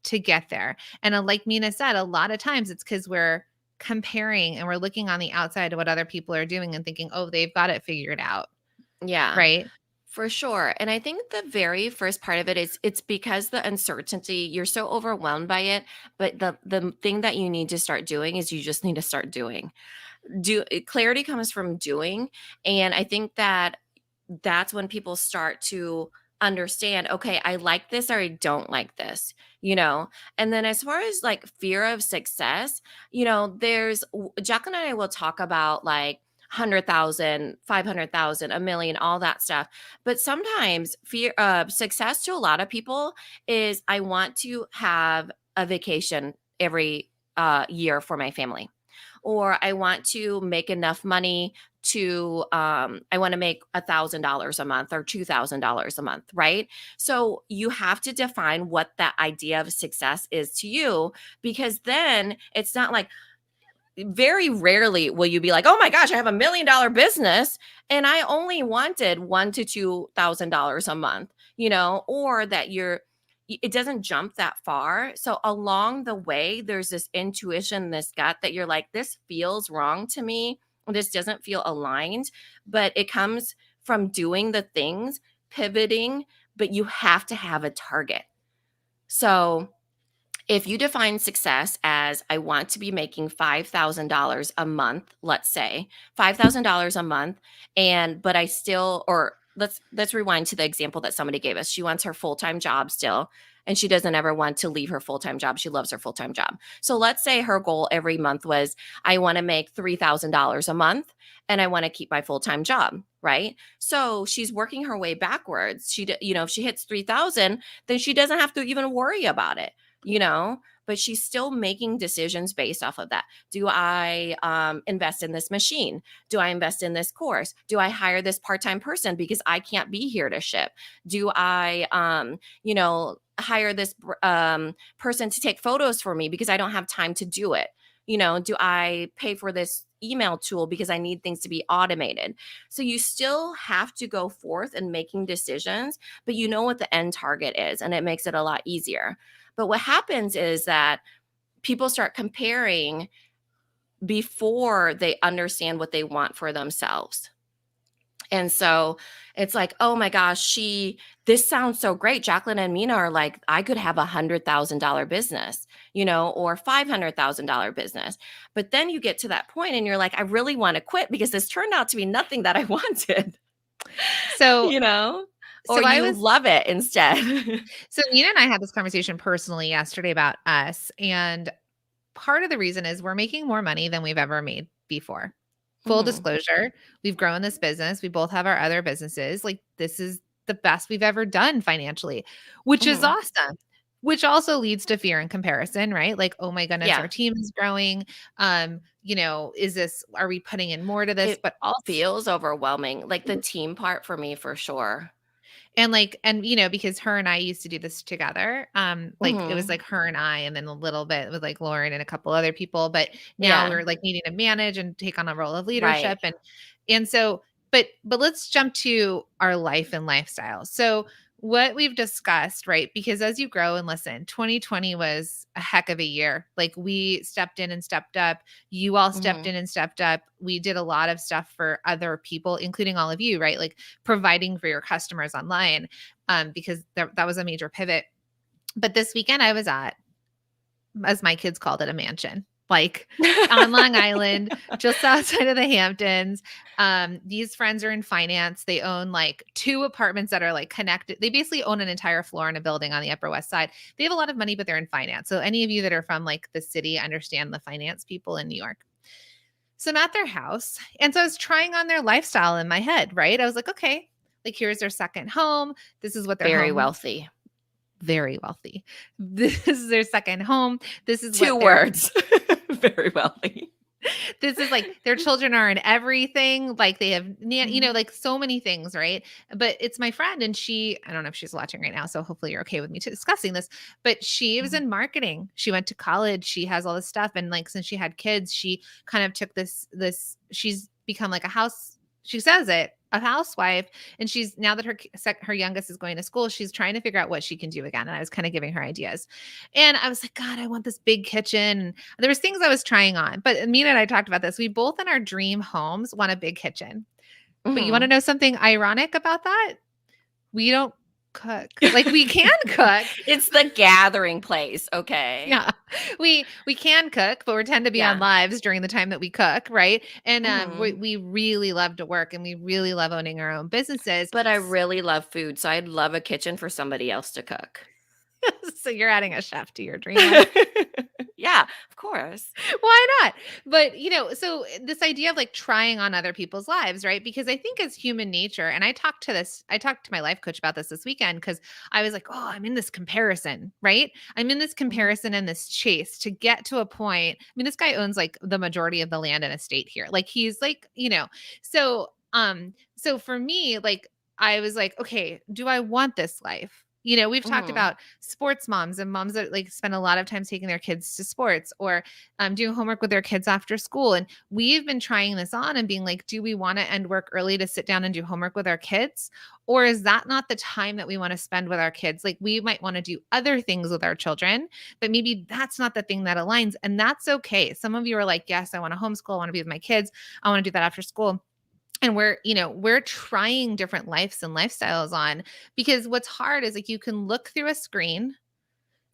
Speaker 2: to get there. And like Mina said, a lot of times it's because we're comparing and we're looking on the outside of what other people are doing and thinking, oh, they've got it figured out.
Speaker 3: Yeah.
Speaker 2: Right.
Speaker 3: For sure. And I think the very first part of it is it's because the uncertainty, you're so overwhelmed by it, but the thing that you need to start doing is you just need to start doing. Clarity comes from doing, and I think that that's when people start to understand, okay, I like this or I don't like this, you know? And then as far as like fear of success, Jacqueline and I will talk about like 100,000, 500,000, a million, all that stuff. But sometimes fear of success to a lot of people is I want to have a vacation every year for my family, or I want to make enough money to I want to make $1,000 a month or $2,000 a month, right? So you have to define what that idea of success is to you, because then it's not like, very rarely will you be like, oh my gosh, I have $1 million business and I only wanted $1,000 to $2,000 a month, or that it doesn't jump that far. So along the way, there's this intuition, this gut that you're like, this feels wrong to me. This doesn't feel aligned, but it comes from doing the things, pivoting, but you have to have a target. So if you define success as I want to be making $5,000 a month, let's say $5,000 a month, but I still, or let's rewind to the example that somebody gave us. She wants her full-time job still, and she doesn't ever want to leave her full-time job. She loves her full-time job. So let's say her goal every month was, I want to make $3,000 a month and I want to keep my full-time job, right? So she's working her way backwards. If she hits 3,000, then she doesn't have to even worry about it, but she's still making decisions based off of that. Do I invest in this machine? Do I invest in this course? Do I hire this part-time person because I can't be here to ship? Do I, hire this person to take photos for me because I don't have time to do it? Do I pay for this email tool because I need things to be automated? So you still have to go forth and making decisions, but you know what the end target is, and it makes it a lot easier. But what happens is that people start comparing before they understand what they want for themselves. And so it's like, oh my gosh, this sounds so great. Jacqueline and Mina are like, I could have $100,000 business, or $500,000 business. But then you get to that point and you're like, I really want to quit because this turned out to be nothing that I wanted.
Speaker 2: So,
Speaker 3: or you love it instead.
Speaker 2: So Mina and I had this conversation personally yesterday about us. And part of the reason is we're making more money than we've ever made before. Full disclosure, we've grown this business. We both have our other businesses. Like, this is the best we've ever done financially, which is awesome, which also leads to fear and comparison, right? Like, oh my goodness, our team is growing. Are we putting in more to this?
Speaker 3: But all feels overwhelming. Like the team part for me, for sure.
Speaker 2: And because her and I used to do this together, it was like her and I, and then a little bit with like Lauren and a couple other people, but now we're like needing to manage and take on a role of leadership. Right. And so, but let's jump to our life and lifestyle. So what we've discussed, right? Because as you grow and listen, 2020 was a heck of a year. Like, we stepped in and stepped up. You all stepped in and stepped up. We did a lot of stuff for other people, including all of you, right? Like providing for your customers online, because that was a major pivot. But this weekend I was at, as my kids called it, a mansion. Like on Long Island, just outside of the Hamptons. These friends are in finance. They own like 2 apartments that are like connected. They basically own an entire floor in a building on the Upper West Side. They have a lot of money, but they're in finance. So any of you that are from like the city understand the finance people in New York. So I'm at their house. And so I was trying on their lifestyle in my head, right? I was like, okay, like here's their second home. This is what they're
Speaker 3: very wealthy.
Speaker 2: Very wealthy. This is their second home. This is
Speaker 3: 2 words. Very wealthy.
Speaker 2: This is like their children are in everything. Like they have, like so many things, right? But it's my friend, and I don't know if she's watching right now, so hopefully you're okay with me discussing this. But she was in marketing. She went to college. She has all this stuff, and like since she had kids, she kind of took this. She's become like she says it, a housewife. And she's, now that her youngest is going to school, she's trying to figure out what she can do again. And I was kind of giving her ideas. And I was like, God, I want this big kitchen. And there was things I was trying on. But Mina and I talked about this. We both in our dream homes want a big kitchen. But you want to know something ironic about that? We don't cook. Like we can cook.
Speaker 3: It's the gathering place, okay?
Speaker 2: Yeah. We can cook, but we tend to be on
Speaker 3: Yeah.
Speaker 2: lives during the time that we cook, right? And
Speaker 3: Mhm.
Speaker 2: we really love to work and we really love owning our own businesses.
Speaker 3: But I really love food, so I'd love a kitchen for somebody else to cook.
Speaker 2: So you're adding a chef to your dream life.
Speaker 3: Yeah, of course.
Speaker 2: Why not? But, so this idea of like trying on other people's lives, right? Because I think as human nature, and I talked to my life coach about this weekend because I was like, oh, I'm in this comparison, right? I'm in this
Speaker 3: Mhm.
Speaker 2: comparison and this chase to get to a point. I mean, this guy owns like the majority of the land and estate here. Like he's like, so for me, like I was like, okay, do I want this life? We've talked
Speaker 3: Mhm.
Speaker 2: about sports moms and moms that like spend a lot of time taking their kids to sports or doing homework with their kids after school. And we've been trying this on and being like, do we want to end work early to sit down and do homework with our kids? Or is that not the time that we want to spend with our kids? Like we might want to do other things with our children, but maybe that's not the thing that aligns. And that's okay. Some of you are like, yes, I want to homeschool. I want to be with my kids. I want to do that after school. And we're trying different lives and lifestyles on because what's hard is like you can look through a screen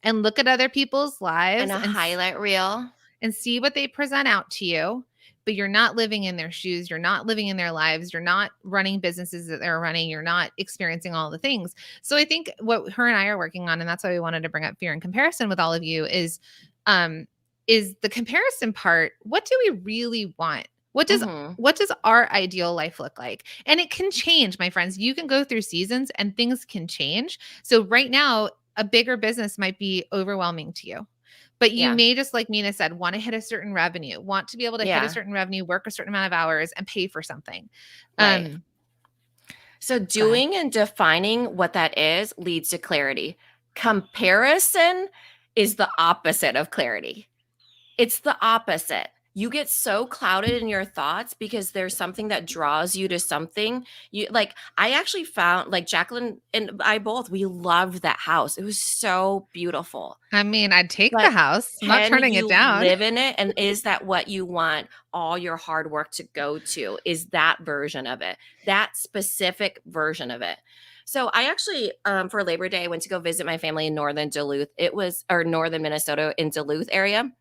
Speaker 2: and look at other people's
Speaker 3: And
Speaker 2: lives
Speaker 3: a highlight reel.
Speaker 2: and see what they present out to you, but you're not living in their shoes, you're not living in their lives, you're not running businesses that they're running, you're not experiencing all the things. So I think what her and I are working on, and that's why we wanted to bring up fear and comparison with all of you, um is the comparison part. What do we really want?
Speaker 3: Mhm.
Speaker 2: What does our ideal life look like? And it can change, my friends. You can go through seasons and things can change. So right now, a bigger business might be overwhelming to you. But you
Speaker 3: Yeah.
Speaker 2: may, just like Mina said, want to hit a certain revenue, want to be able to hit a
Speaker 3: Yeah.
Speaker 2: certain revenue, work a certain amount of hours, and pay for something.
Speaker 3: Right.
Speaker 2: Um,
Speaker 3: So
Speaker 2: Go ahead.
Speaker 3: doing and defining what that is leads to clarity. Comparison is the opposite of clarity. It's the opposite. You get so clouded in your thoughts because there's something that draws you to something. You like I actually found like Jacqueline and I both we loved that house. It was so beautiful.
Speaker 2: I mean, I'd take the
Speaker 3: But
Speaker 2: house. I'm not
Speaker 3: can
Speaker 2: turning it
Speaker 3: you
Speaker 2: down.
Speaker 3: live in it? And is that what you want all your hard work to go to? Is that version of it, that specific version of it? So I actually, for Labor Day, went to go visit my family in northern Duluth. Or northern Minnesota in Duluth area.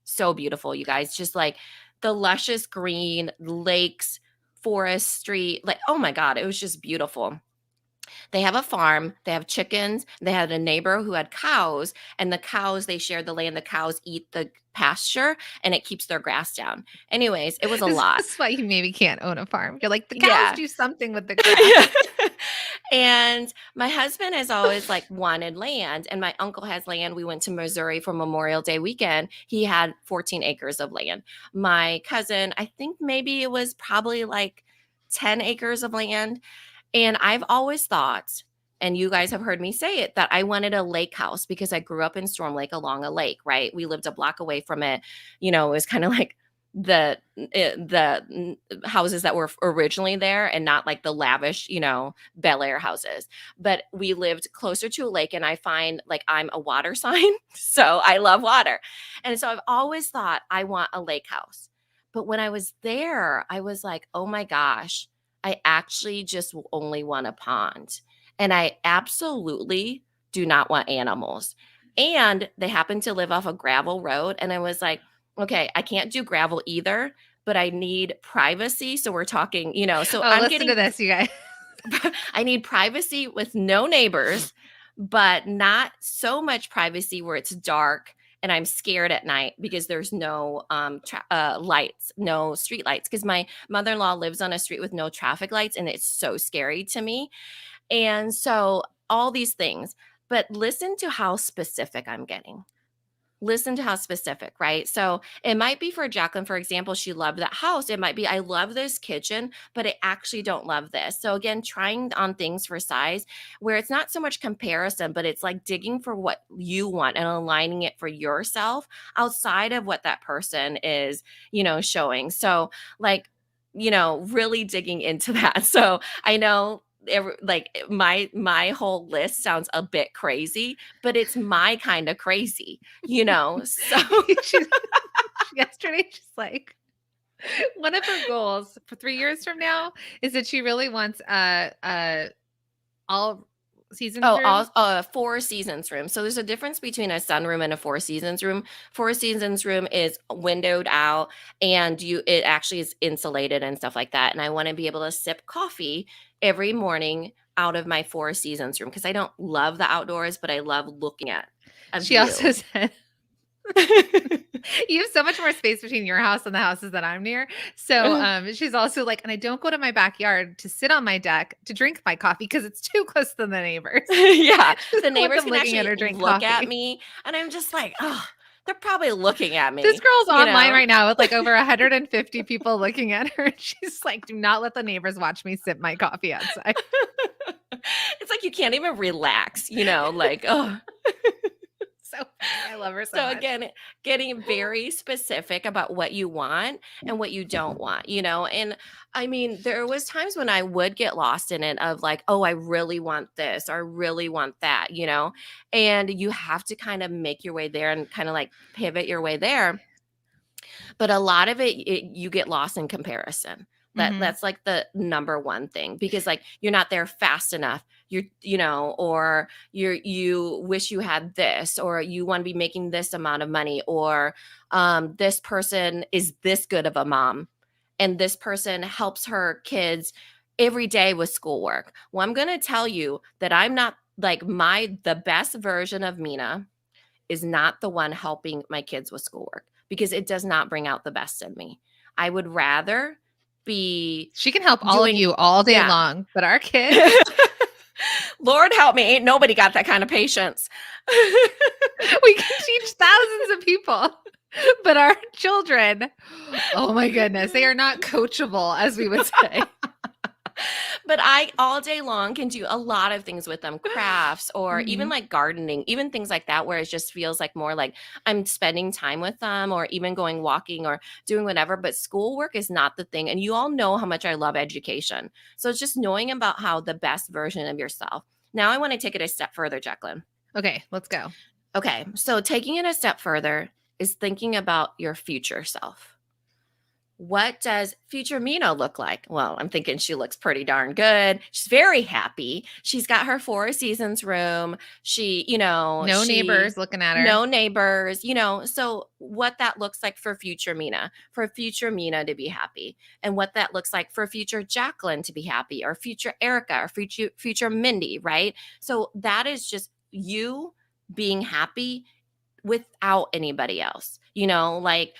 Speaker 3: So beautiful, you guys. Just like the luscious green lakes, forestry. Like, oh my God, it was just beautiful. They have a farm, they have chickens, they had a neighbor who had cows, and the cows, they shared the land. The cows eat the pasture and it keeps their grass down. Anyways, it was a
Speaker 2: This
Speaker 3: lot.
Speaker 2: is why you maybe can't own a farm. You're like, the cows
Speaker 3: Yeah.
Speaker 2: do something with the grass.
Speaker 3: Yeah. And my husband has always like wanted land, and my uncle has land. We went to Missouri for Memorial Day weekend. He had 14 acres of land. My cousin, I think maybe it was probably like 10 acres of land. And I've always thought, and you guys have heard me say it, that I wanted a lake house because I grew up in Storm Lake along a lake, right? We lived a block away from it. It was kind of like the houses that were originally there and not like the lavish, Bel Air houses. But we lived closer to a lake, and I find like I'm a water sign. So I love water. And so I've always thought I want a lake house. But when I was there, I was like, oh my gosh, I actually just only want a pond. And I absolutely do not want animals. And they happen to live off a gravel road. And I was like, okay, I can't do gravel either, but I need privacy. So we're talking, so
Speaker 2: Oh,
Speaker 3: I'm
Speaker 2: listen to
Speaker 3: getting,
Speaker 2: this, you guys.
Speaker 3: I need privacy with no neighbors, but not so much privacy where it's dark and I'm scared at night because there's no lights, no street lights. Because my mother-in-law lives on a street with no traffic lights, and it's so scary to me. And so all these things, but listen to how specific I'm getting. Listen to how specific, right? So it might be for Jacqueline, for example, she loved that house. It might be, I love this kitchen, but I actually don't love this. So again, trying on things for size where it's not so much comparison, but it's like digging for what you want and aligning it for yourself outside of what that person is, showing. So like, really digging into that. So I know my whole list sounds a bit crazy, but it's my kind of crazy, so
Speaker 2: She's- Yesterday, she's like, one of her goals for 3 years from now is that she really wants all seasons
Speaker 3: Oh,
Speaker 2: room?
Speaker 3: Four Seasons room. So there's a difference between a sunroom and a Four Seasons room. Four Seasons room is windowed out, and it actually is insulated and stuff like that. And I want to be able to sip coffee every morning out of my Four Seasons room because I don't love the outdoors, but I love looking at a
Speaker 2: She also
Speaker 3: view.
Speaker 2: said you have so much more space between your house and the houses that I'm near. So she's also like, and I don't go to my backyard to sit on my deck to drink my coffee because it's too close to the neighbors.
Speaker 3: Yeah,
Speaker 2: She
Speaker 3: the
Speaker 2: doesn't want
Speaker 3: neighbors
Speaker 2: them
Speaker 3: can
Speaker 2: looking at
Speaker 3: actually
Speaker 2: her drink
Speaker 3: look at
Speaker 2: coffee.
Speaker 3: me, and I'm just like, oh, they're probably looking at
Speaker 2: This
Speaker 3: me.
Speaker 2: girl's
Speaker 3: you
Speaker 2: online
Speaker 3: know?
Speaker 2: right now with like over 150 people looking at her. And she's like, do not let the neighbors watch me sip my coffee outside.
Speaker 3: It's like you can't even relax, like, oh.
Speaker 2: So funny. I love her so
Speaker 3: So
Speaker 2: much.
Speaker 3: again, getting very specific about what you want and what you don't want, and I mean, there was times when I would get lost in it of like, oh, I really want this or I really want that, and you have to kind of make your way there and kind of like pivot your way there. But a lot of you get lost in comparison.
Speaker 2: Mhm.
Speaker 3: That's like the number one thing because like you're not there fast enough. Or you wish you had this, or you want to be making this amount of money, or this person is this good of a mom, and this person helps her kids every day with schoolwork. Well, I'm going to tell you that I'm not like the best version of Mina is not the one helping my kids with schoolwork because it does not bring out the best in me. I would rather be
Speaker 2: She can help all of
Speaker 3: doing-
Speaker 2: you all day
Speaker 3: Yeah.
Speaker 2: long, but our kids,
Speaker 3: Lord help me, ain't nobody got that kind of patience.
Speaker 2: we can teach thousands of people. But our children, oh my goodness, they are not coachable, as we would say.
Speaker 3: But I all day long can do a lot of things with them, crafts or even
Speaker 2: Mhm.
Speaker 3: like gardening, even things like that, where it just feels like more like I'm spending time with them or even going walking or doing whatever. But schoolwork is not the thing. And you all know how much I love education. So it's just knowing about how the best version of yourself. Now I want to take it a step further, Jacqueline.
Speaker 2: Okay, let's go.
Speaker 3: Okay. So taking it a step further is thinking about your future self. What does future Mina look like? Well, I'm thinking she looks pretty darn good. She's very happy. She's got her Four Seasons room.
Speaker 2: No neighbors looking at her.
Speaker 3: No neighbors, so what that looks like for future Mina, for future Mina to be happy, and what that looks like for future Jacqueline to be happy, or future Erica, or future Mindy, right? So that is just you being happy without anybody else, like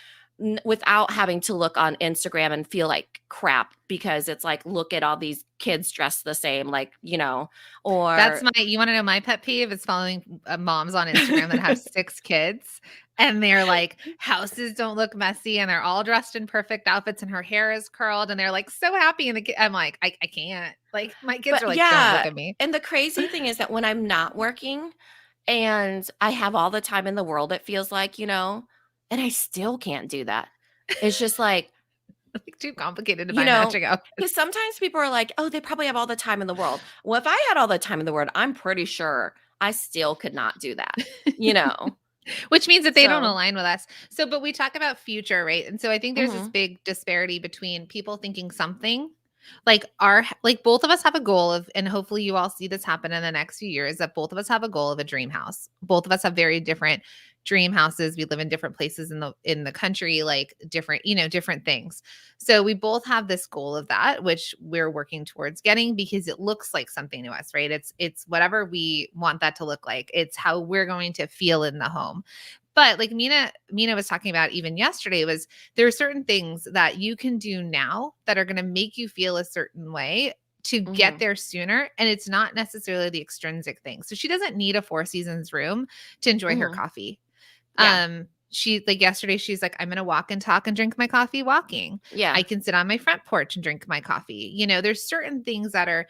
Speaker 3: without having to look on Instagram and feel like crap because it's like, look at all these kids dressed the same, like, or
Speaker 2: That's you want to know my pet peeve is following moms on Instagram that have 6 kids and they're like, houses don't look messy and they're all dressed in perfect outfits and her hair is curled and they're like so happy. And I'm like, I can't. Like my kids
Speaker 3: But
Speaker 2: are like,
Speaker 3: yeah,
Speaker 2: don't look at me.
Speaker 3: And the crazy thing is that when I'm not working and I have all the time in the world, it feels like, and I still can't do that. It's just like,
Speaker 2: Like too complicated to buy matching outfits.
Speaker 3: because sometimes people are like, oh, they probably have all the time in the world. Well, if I had all the time in the world, I'm pretty sure I still could not do that,
Speaker 2: Which means that they don't
Speaker 3: So-
Speaker 2: align with us. So, but we talk about future, right? And so I think there's this
Speaker 3: Mhm.
Speaker 2: big disparity between people thinking something like both of us have a goal of, and hopefully you all see this happen in the next few years, that both of us have a goal of a dream house. Both of us have very different dream houses. We live in different places in the country, like different, different things. So we both have this goal of that, which we're working towards getting because it looks like something to us, right? It's whatever we want that to look like. It's how we're going to feel in the home. But like Mina was talking about even yesterday, was there are certain things that you can do now that are going to make you feel a certain way to get
Speaker 3: Mhm.
Speaker 2: there sooner. And it's not necessarily the extrinsic thing. So she doesn't need a Four Seasons room to enjoy her
Speaker 3: Mhm.
Speaker 2: coffee.
Speaker 3: Yeah.
Speaker 2: She like yesterday, she's like, I'm going to walk and talk and drink my coffee walking.
Speaker 3: Yeah.
Speaker 2: I can sit on my front porch and drink my coffee. There's certain things that are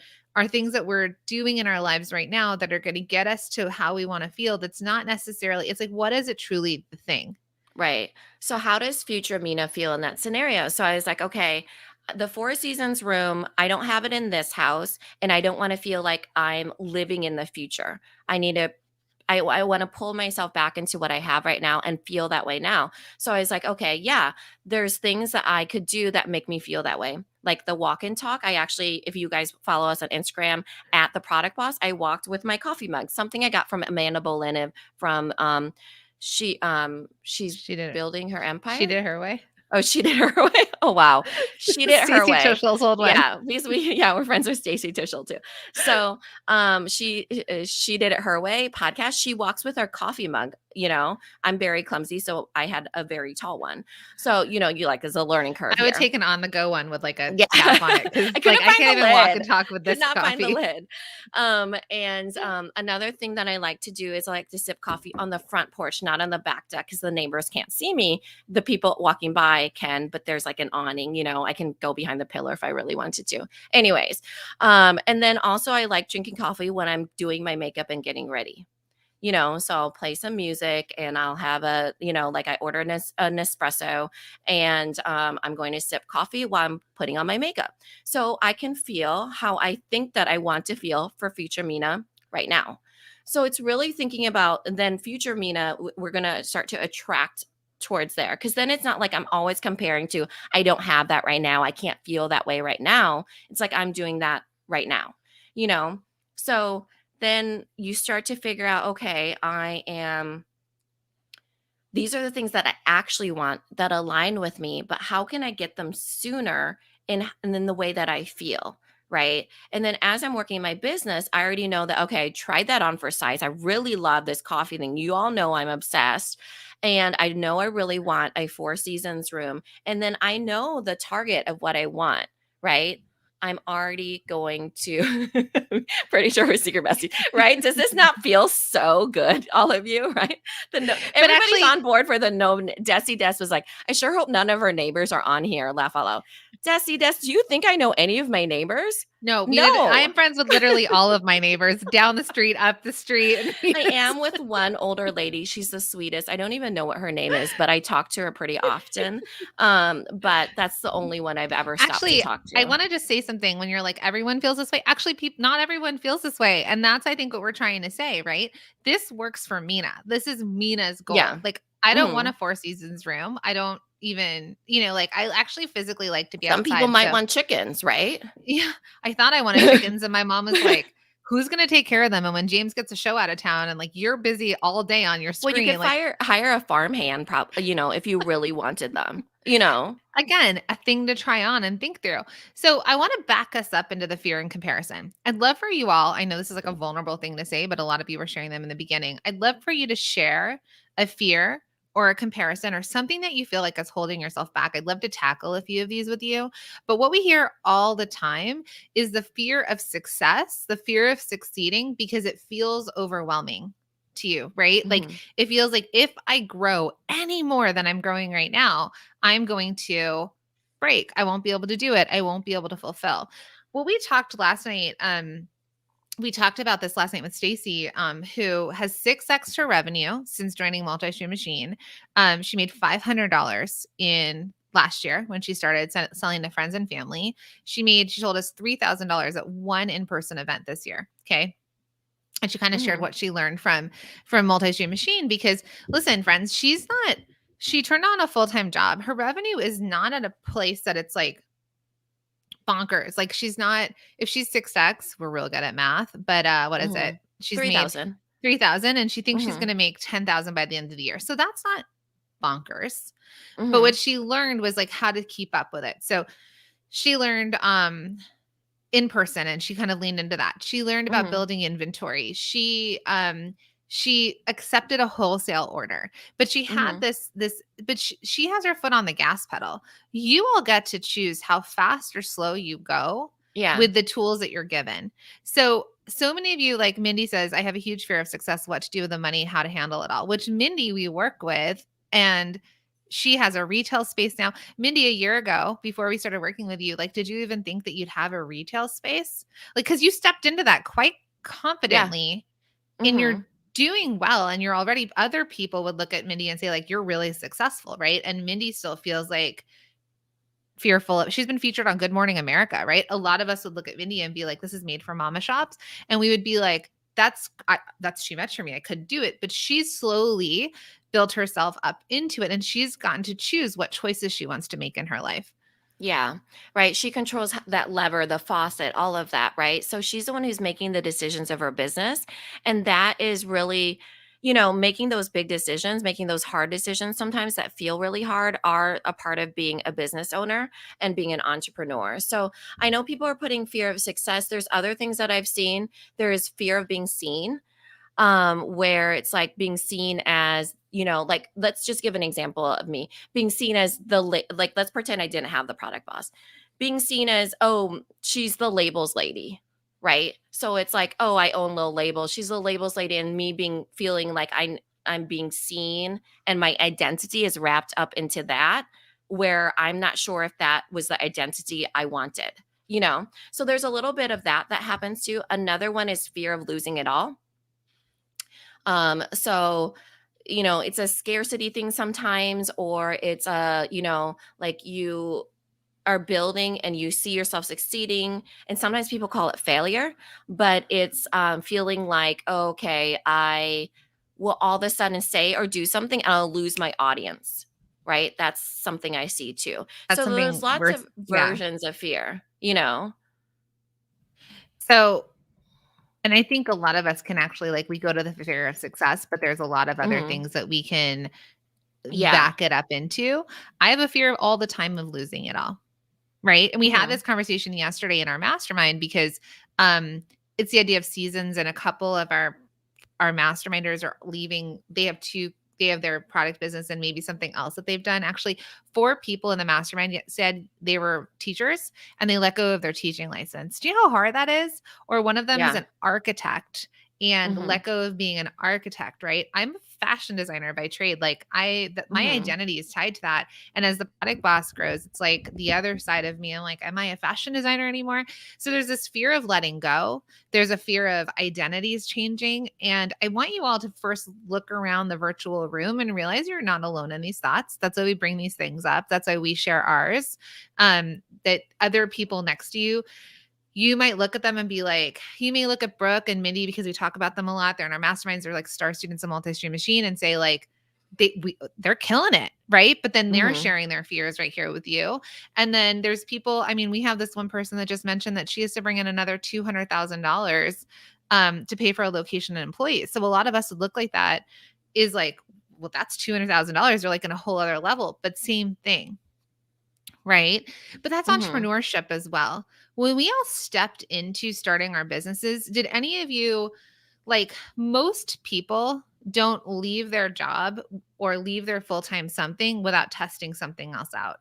Speaker 2: things that we're doing in our lives right now that are going to get us to how we want to feel. That's not necessarily, it's like, what is it truly the thing?
Speaker 3: Right. So how does future Mina feel in that scenario? So I was like, okay, the Four Seasons room, I don't have it in this house, and I don't want to feel like I'm living in the future. I want to pull myself back into what I have right now and feel that way now. So I was like, okay, yeah, there's things that I could do that make me feel that way. like the walk and talk. I actually, if you guys follow us on Instagram at the Product Boss, I walked with my coffee mug, something I got from Amanda Bolin from she's
Speaker 2: She did it.
Speaker 3: building her empire.
Speaker 2: She did it her way.
Speaker 3: Oh, she did her way. Oh wow, she did it her
Speaker 2: Stacey
Speaker 3: way.
Speaker 2: Tuschel's old one.
Speaker 3: Yeah, because we're friends with Stacey Tuschel too. So she did it her way podcast. She walks with her coffee mug. You know, I'm very clumsy, so I had a very tall one. So you like as a learning curve.
Speaker 2: I would
Speaker 3: here.
Speaker 2: take an on the go one with like a
Speaker 3: Yeah.
Speaker 2: cap on it because
Speaker 3: I couldn't
Speaker 2: I
Speaker 3: find
Speaker 2: can't
Speaker 3: the
Speaker 2: even walk
Speaker 3: lid.
Speaker 2: and talk with
Speaker 3: Could
Speaker 2: this
Speaker 3: not find the
Speaker 2: coffee.
Speaker 3: lid. Another thing that I like to do is I like to sip coffee on the front porch, not on the back deck, because the neighbors can't see me. The people walking by can, but there's like an awning. I can go behind the pillar if I really wanted to. Anyways, and then also I like drinking coffee when I'm doing my makeup and getting ready. So I'll play some music and I'll have like I order an espresso and I'm going to sip coffee while I'm putting on my makeup. So I can feel how I think that I want to feel for future Mina right now. So it's really thinking about then future Mina, we're going to start to attract towards there. Because then it's not like I'm always comparing to, I don't have that right now. I can't feel that way right now. It's like I'm doing that right now, So then you start to figure out, okay, these are the things that I actually want that align with me, but how can I get them sooner and in the way that I feel, right? And then as I'm working my business, I already know that, okay, I tried that on for size. I really love this coffee thing. You all know I'm obsessed. And I know I really want a Four Seasons room. And then I know the target of what I want, right? I'm already going to pretty sure we're secret besties, right? Does this not feel so good, all of you, right? Everybody's
Speaker 2: actually-
Speaker 3: on board for the no. Desi Des was like, I sure hope none of our neighbors are on here. Laugh out loud. Desi Des, do you think I know any of my neighbors?
Speaker 2: No,
Speaker 3: No.
Speaker 2: I am friends with literally all of my neighbors down the street, up the street.
Speaker 3: I am with one older lady. She's the sweetest. I don't even know what her name is, but I talk to her pretty often. But that's the only one I've ever stopped to talk to.
Speaker 2: I want to just say something when you're like, everyone feels this way. Actually, not everyone feels this way. And that's, I think, what we're trying to say, right? This works for Mina. This is Mina's goal.
Speaker 3: Yeah.
Speaker 2: Like, I don't want a Four Seasons room. I don't even, like I actually physically like to be outside.
Speaker 3: Some people might want chickens, right?
Speaker 2: Yeah. I thought I wanted chickens and my mom was like, who's going to take care of them? And when James gets a show out of town and like, you're busy all day on your screen.
Speaker 3: Well, you could hire a farmhand, if you really wanted them,
Speaker 2: Again, a thing to try on and think through. So I want to back us up into the fear and comparison. I'd love for you all, I know this is like a vulnerable thing to say, but a lot of you were sharing them in the beginning. I'd love for you to share a fear or a comparison or something that you feel like is holding yourself back. I'd love to tackle a few of these with you. But what we hear all the time is the fear of success, the fear of succeeding, because it feels overwhelming to you, right?
Speaker 3: Mm-hmm.
Speaker 2: Like it feels like if I grow any more than I'm growing right now, I'm going to break. I won't be able to do it. I won't be able to fulfill. Well, we talked last night, we talked about this last night with Stacey, who has 6x her revenue since joining Multi-Stream Machine. She made $500 in last year when she started selling to friends and family. She told us $3,000 at one in-person event this year. Okay. And she kind of shared what she learned from Multi-Stream Machine because listen, friends, she turned on a full-time job. Her revenue is not at a place that it's like bonkers. Like she's not, if she's 6x, we're real good at math, but what is it? She's
Speaker 3: 3,000.
Speaker 2: 3,000 and she thinks she's going to make 10,000 by the end of the year. So that's not bonkers. But what she learned was like how to keep up with it. So she learned in person and she kind of leaned into that. She learned about building inventory. She accepted a wholesale order, but she had but she has her foot on the gas pedal. You all get to choose how fast or slow you go with the tools that you're given. So many of you, like Mindy says, I have a huge fear of success, what to do with the money, how to handle it all, which Mindy we work with, and she has a retail space now. Mindy, a year ago, before we started working with you, like, did you even think that you'd have a retail space? Like, because you stepped into that quite confidently in your doing well, and you're already, other people would look at Mindy and say like, you're really successful, right? And Mindy still feels like fearful of, she's been featured on Good Morning America, right? A lot of us would look at Mindy and be like, this is made for mama shops. And we would be like, that's too much for me. I couldn't do it. But she's slowly built herself up into it and she's gotten to choose what choices she wants to make in her life.
Speaker 3: Yeah, right. She controls that lever, the faucet, all of that, right? So she's the one who's making the decisions of her business. And that is really, making those big decisions, making those hard decisions sometimes that feel really hard are a part of being a business owner and being an entrepreneur. So I know people are putting fear of success. There's other things that I've seen. There is fear of being seen, where it's like being seen as, like, let's just give an example of me being seen as like, let's pretend I didn't have the product boss, being seen as, oh, she's the labels lady, right? So it's like, oh, I own Lil Labels, she's the labels lady, and me being feeling like I'm being seen, and my identity is wrapped up into that, where I'm not sure if that was the identity I wanted, so there's a little bit of that happens too. Another one is fear of losing it all. So, it's a scarcity thing sometimes, or it's like you are building and you see yourself succeeding. And sometimes people call it failure, but it's feeling like, oh, okay, I will all of a sudden say or do something and I'll lose my audience. Right. That's something I see too.
Speaker 2: That's
Speaker 3: So there's
Speaker 2: something
Speaker 3: lots
Speaker 2: worth,
Speaker 3: of
Speaker 2: yeah.
Speaker 3: versions of fear.
Speaker 2: So, and I think a lot of us can actually, like, we go to the fear of success, but there's a lot of other
Speaker 3: Hmm.
Speaker 2: things that we can
Speaker 3: Yeah.
Speaker 2: back it up into. I have a fear all the time of losing it all. Right. And we had
Speaker 3: Hmm.
Speaker 2: this conversation yesterday in our mastermind because it's the idea of seasons, and a couple of our masterminders are leaving. They have their product business and maybe something else that they've done. Actually, 4 people in the mastermind said they were teachers and they let go of their teaching license. Do you know how hard that is? Or one of them is
Speaker 3: Yeah.
Speaker 2: an architect and
Speaker 3: Hmm.
Speaker 2: let go of being an architect, right? I'm a fashion designer by trade. Like my
Speaker 3: Hmm.
Speaker 2: identity is tied to that. And as the product boss grows, it's like the other side of me. I'm like, am I a fashion designer anymore? So there's this fear of letting go. There's a fear of identities changing. And I want you all to first look around the virtual room and realize you're not alone in these thoughts. That's why we bring these things up. That's why we share ours. That other people next to you, you might look at them and be like, you may look at Brooke and Mindy because we talk about them a lot. They're in our masterminds. They're like star students of Multi-Stream Machine, and say like, they're killing it, right? But then they're
Speaker 3: Hmm.
Speaker 2: sharing their fears right here with you. And then there's people. I mean, we have this one person that just mentioned that she has to bring in another $200,000 to pay for a location and employees. So a lot of us would look like that. Is like, well, that's $200,000. They're like in a whole other level, but same thing, right? But that's
Speaker 3: Hmm.
Speaker 2: entrepreneurship as well. When we all stepped into starting our businesses, did any of you, like, most people don't leave their job or leave their full-time something without testing something else out.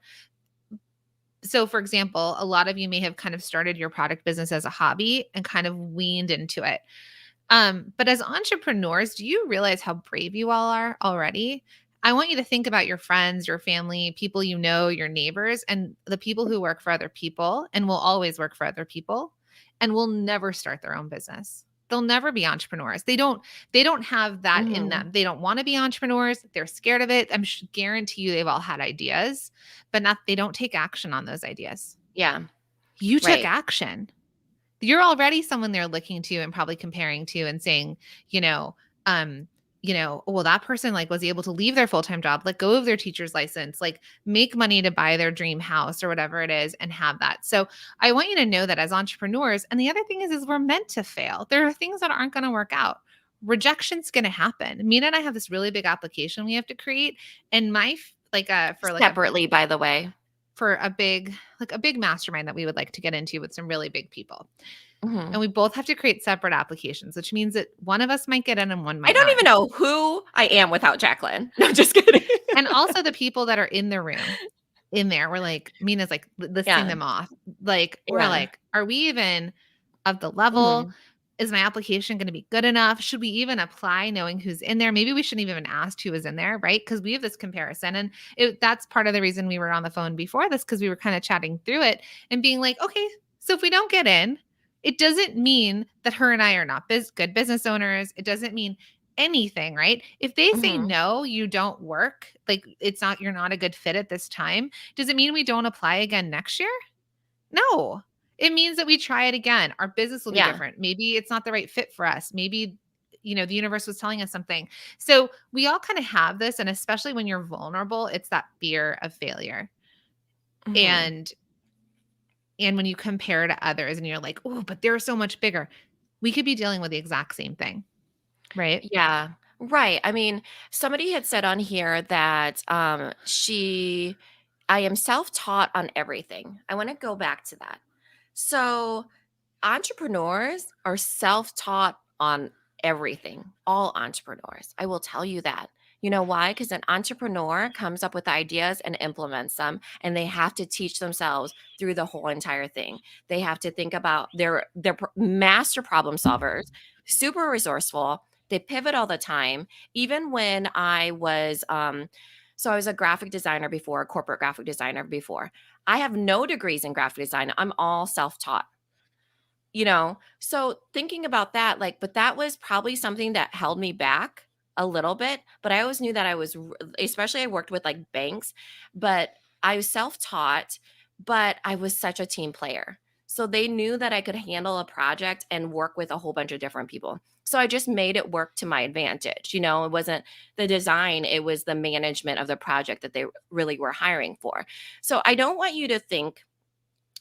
Speaker 2: So for example, a lot of you may have kind of started your product business as a hobby and kind of weaned into it. But as entrepreneurs, do you realize how brave you all are already? I want you to think about your friends, your family, people you know, your neighbors, and the people who work for other people and will always work for other people and will never start their own business. They'll never be entrepreneurs. They don't have that in
Speaker 3: Hmm.
Speaker 2: them. They don't want to be entrepreneurs. They're scared of it. Guarantee you they've all had ideas, but not they don't take action on those ideas.
Speaker 3: Yeah.
Speaker 2: You took
Speaker 3: Right.
Speaker 2: action. You're already someone they're looking to and probably comparing to and saying, you know, um, well, that person like was able to leave their full-time job, let go of their teacher's license, like make money to buy their dream house or whatever it is and have that. So I want you to know that as entrepreneurs, and the other thing is we're meant to fail. There are things that aren't going to work out. Rejection's going to happen. Mina and I have this really big application we have to create, and for like a
Speaker 3: Separately, by the way.
Speaker 2: for a big mastermind that we would like to get into with some really big people.
Speaker 3: Mhm.
Speaker 2: And we both have to create separate applications, which means that one of us might get in and one
Speaker 3: I
Speaker 2: might
Speaker 3: don't
Speaker 2: not.
Speaker 3: even know who I am without Jacqueline. No, just kidding.
Speaker 2: And also the people that are in the room, in there, we're like, Mina's like listing
Speaker 3: Yeah,
Speaker 2: them off. Like, we're
Speaker 3: yeah.
Speaker 2: like, are we even of the level?
Speaker 3: Mhm.
Speaker 2: Is my application going to be good enough? Should we even apply knowing who's in there? Maybe we shouldn't even ask who is in there, right? Because we have this comparison. And that's part of the reason we were on the phone before this, because we were kind of chatting through it and being like, okay, so if we don't get in, it doesn't mean that her and I are not good business owners. It doesn't mean anything, right? If they say
Speaker 3: Mhm.
Speaker 2: no, you don't work, like you're not a good fit at this time, does it mean we don't apply again next year? No. It means that we try it again. Our business will be
Speaker 3: Yeah.
Speaker 2: different. Maybe it's not the right fit for us. Maybe the universe was telling us something. So we all kind of have this, and especially when you're vulnerable, it's that fear of failure.
Speaker 3: Mhm.
Speaker 2: And And when you compare to others and you're like, oh, but they're so much bigger, we could be dealing with the exact same thing, right?
Speaker 3: Yeah. Right. I mean, somebody had said on here that I am self-taught on everything. I want to go back to that. So, entrepreneurs are self-taught on everything. All entrepreneurs. I will tell you that. You know why? Because an entrepreneur comes up with ideas and implements them, and they have to teach themselves through the whole entire thing. They have to think about master problem solvers, super resourceful. They pivot all the time. Even when so I was a graphic designer before, a corporate graphic designer before. I have no degrees in graphic design. I'm all self-taught. So thinking about that, like, but that was probably something that held me back a little bit. But I always knew that especially I worked with like banks, but I was self-taught, but I was such a team player. So they knew that I could handle a project and work with a whole bunch of different people. So I just made it work to my advantage. It wasn't the design, it was the management of the project that they really were hiring for. So I don't want you to think,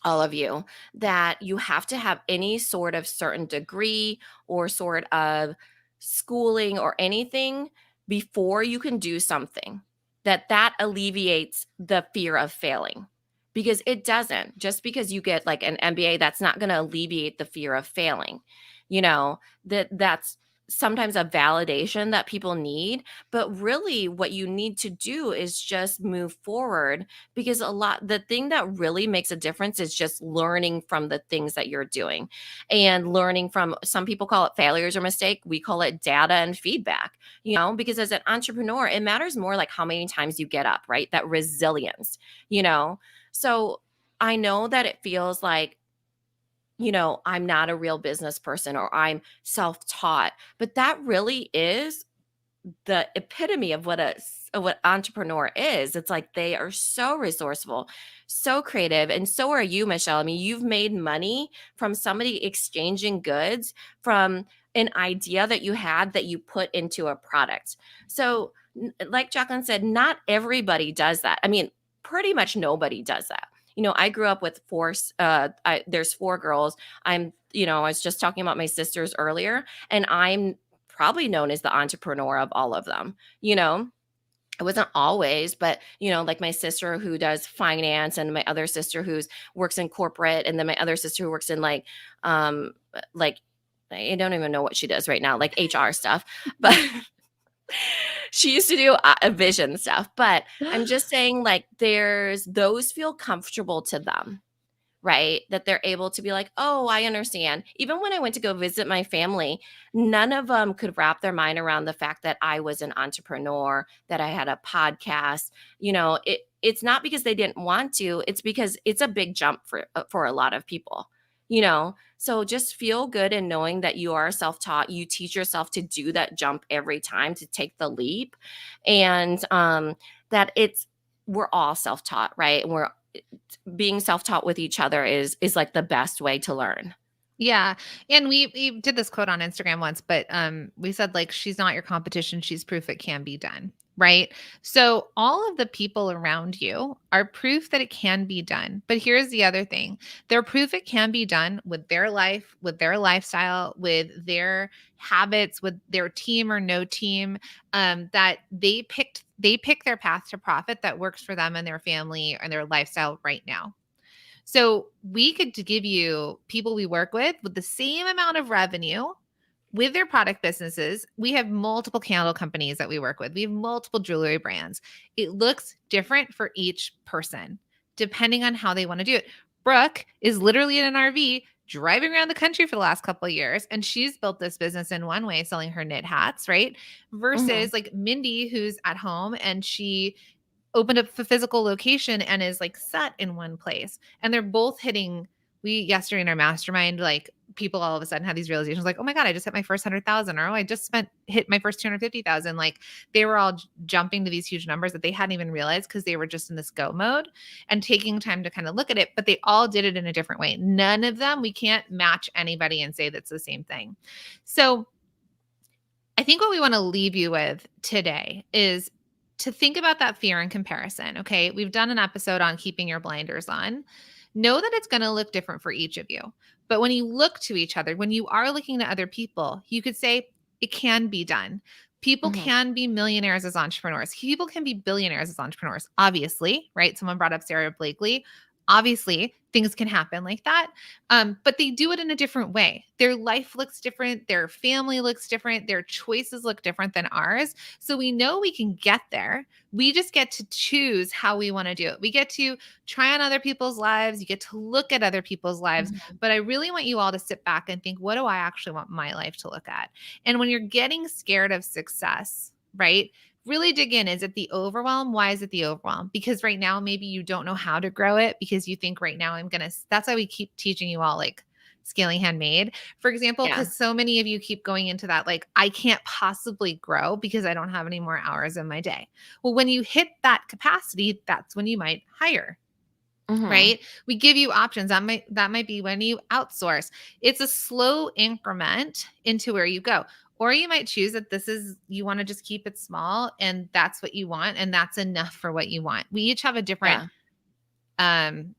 Speaker 3: all of you, that you have to have any sort of certain degree or sort of schooling or anything before you can do something, that alleviates the fear of failing, because it doesn't. Just because you get like an MBA, that's not going to alleviate the fear of failing. That's sometimes a validation that people need, but really what you need to do is just move forward, because the thing that really makes a difference is just learning from the things that you're doing, and learning from, some people call it failures or mistake, we call it data and feedback. Because as an entrepreneur, it matters more like how many times you get up, right? That resilience. So I know that it feels like, I'm not a real business person, or I'm self-taught, but that really is the epitome of what entrepreneur is. It's like they are so resourceful, so creative, and so are you, Michelle. I mean, you've made money from somebody exchanging goods from an idea that you had that you put into a product. So, like Jacqueline said, not everybody does that. I mean, pretty much nobody does that. I grew up with there's 4 girls. I was just talking about my sisters earlier, and I'm probably known as the entrepreneur of all of them. It wasn't always, but like my sister who does finance, and my other sister who works in corporate, and then my other sister who works in like I don't even know what she does right now, like HR stuff, but she used to do a vision stuff. But I'm just saying, like, there's those feel comfortable to them, right? That they're able to be like, oh, I understand. Even when I went to go visit my family, none of them could wrap their mind around the fact that I was an entrepreneur, that I had a podcast. It's not because they didn't want to, it's because it's a big jump for a lot of people, So just feel good in knowing that you are self-taught. You teach yourself to do that jump every time, to take the leap. And that we're all self-taught, right? And we're being self-taught with each other is like the best way to learn.
Speaker 2: Yeah. And we did this quote on Instagram once, but we said, like, she's not your competition, she's proof it can be done. Right. So all of the people around you are proof that it can be done. But here's the other thing. They're proof it can be done with their life, with their lifestyle, with their habits, with their team or no team, that they pick their path to profit that works for them and their family and their lifestyle right now. So we could give you people we work with the same amount of revenue with their product businesses. We have multiple candle companies that we work with. We have multiple jewelry brands. It looks different for each person, depending on how they want to do it. Brooke is literally in an RV driving around the country for the last couple of years, and she's built this business in one way, selling her knit hats, right? Versus like Mindy, who's at home and she opened up a physical location and is like set in one place. And they're both hitting. We yesterday in our mastermind, like, people all of a sudden had these realizations, like, oh my God, I just hit my first 100,000, or oh, I just hit my first 250,000. Like, they were all jumping to these huge numbers that they hadn't even realized because they were just in this go mode and taking time to kind of look at it. But they all did it in a different way. None of them, we can't match anybody and say that's the same thing. So I think what we want to leave you with today is to think about that fear and comparison. Okay. We've done an episode on keeping your blinders on. know that it's going to look different for each of you. But when you look to each other, when you are looking to other people, you could say it can be done. People
Speaker 3: Mhm.
Speaker 2: can be millionaires as entrepreneurs. People can be billionaires as entrepreneurs, obviously, right? Someone brought up Sarah Blakely. Obviously, things can happen like that. But they do it in a different way. Their life looks different. Their family looks different. Their choices look different than ours. So we know we can get there. We just get to choose how we want to do it. We get to try on other people's lives. You get to look at other people's lives.
Speaker 3: Mhm.
Speaker 2: But I really want you all to sit back and think, what do I actually want my life to look at? And when you're getting scared of success, right? Really dig in. Is it the overwhelm? Why is it the overwhelm? Because right now, maybe you don't know how to grow it because you think right now that's why we keep teaching you all like scaling handmade, for example,
Speaker 3: Yeah.
Speaker 2: because so many of you keep going into that, like, I can't possibly grow because I don't have any more hours in my day. Well, when you hit that capacity, that's when you might hire.
Speaker 3: Mhm.
Speaker 2: Right? We give you options. That might be when you outsource. It's a slow increment into where you go. Or you might choose that you want to just keep it small and that's what you want and that's enough for what you want. We each have a different
Speaker 3: Yeah.
Speaker 2: um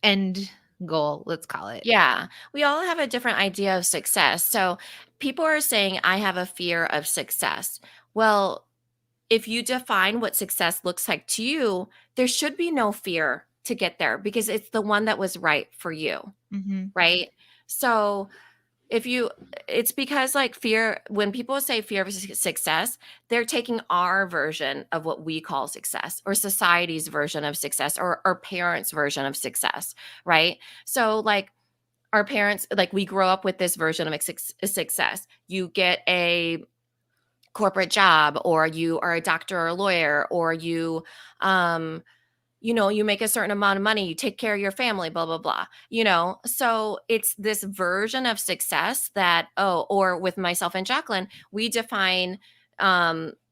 Speaker 2: end goal, let's call it.
Speaker 3: Yeah. We all have a different idea of success. So people are saying, I have a fear of success. Well, if you define what success looks like to you, there should be no fear to get there because it's the one that was right for you.
Speaker 2: Mhm.
Speaker 3: Right. So if you, it's because like fear, when people say fear of success, they're taking our version of what we call success or society's version of success or our parents' version of success. Right. So, like, our parents, like, we grow up with this version of success. You get a corporate job, or you are a doctor or a lawyer, or um you make a certain amount of money, you take care of your family, blah blah blah. So it's this version of success that, oh, or with myself and Jacqueline, we define,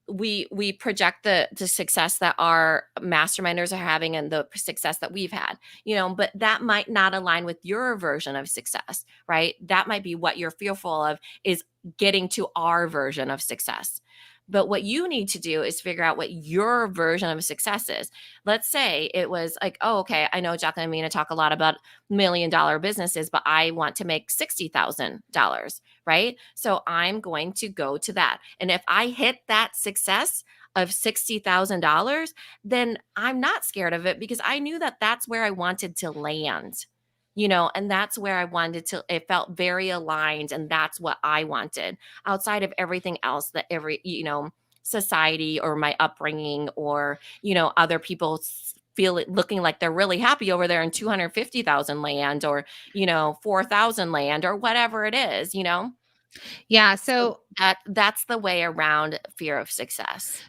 Speaker 3: we project the success that our masterminders are having and the success that we've had, but that might not align with your version of success, right? That might be what you're fearful of, is getting to our version of success. But what you need to do is figure out what your version of success is. Let's say it was like, oh, okay, I know Jacqueline and Mina talk a lot about $1 million businesses, but I want to make $60,000, right? So I'm going to go to that. And if I hit that success of $60,000, then I'm not scared of it because I knew that that's where I wanted to land. And that's where I wanted to, it felt very aligned, and that's what I wanted, outside of everything else that society or my upbringing, or other people feel it looking like they're really happy over there in 250,000 land, or 4,000 land, or whatever it is.
Speaker 2: Yeah,
Speaker 3: So
Speaker 2: so
Speaker 3: that's the way around fear of success.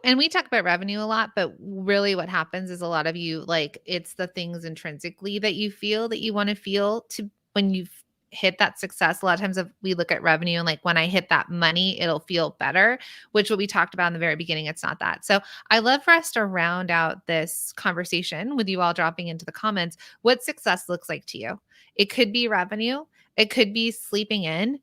Speaker 2: and we talk about revenue a lot, but really what happens is a lot of you, like, it's the things intrinsically that you feel that you want to feel to when you've hit that success. A lot of times if we look at revenue and like, when I hit that money, it'll feel better, which what we talked about in the very beginning, it's not that. So I love for us to round out this conversation with you all dropping into the comments what success looks like to you. It could be revenue. It could be sleeping in.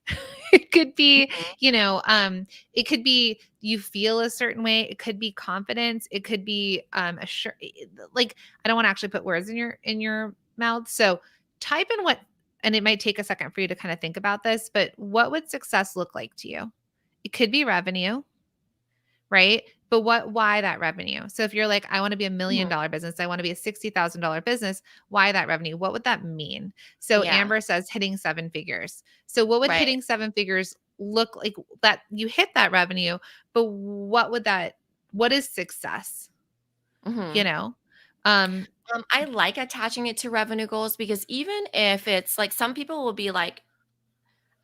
Speaker 2: It could be,
Speaker 3: Mhm.
Speaker 2: it could be you feel a certain way. It could be confidence. It could be like, I don't want to actually put words in your mouth. So type in what, and it might take a second for you to kind of think about this, but what would success look like to you? It could be revenue, right? But why that revenue? So if you're like, I want to be
Speaker 3: Mhm.
Speaker 2: $1 million business, I want to be a $60,000 business, why that revenue? What would that mean? So
Speaker 3: Yeah.
Speaker 2: Amber says hitting seven figures. So what would
Speaker 3: Right.
Speaker 2: hitting seven figures look like, that you hit that revenue, but what is success? You
Speaker 3: Mhm.
Speaker 2: know? Um,
Speaker 3: I like attaching it to revenue goals, because even if it's like, some people will be like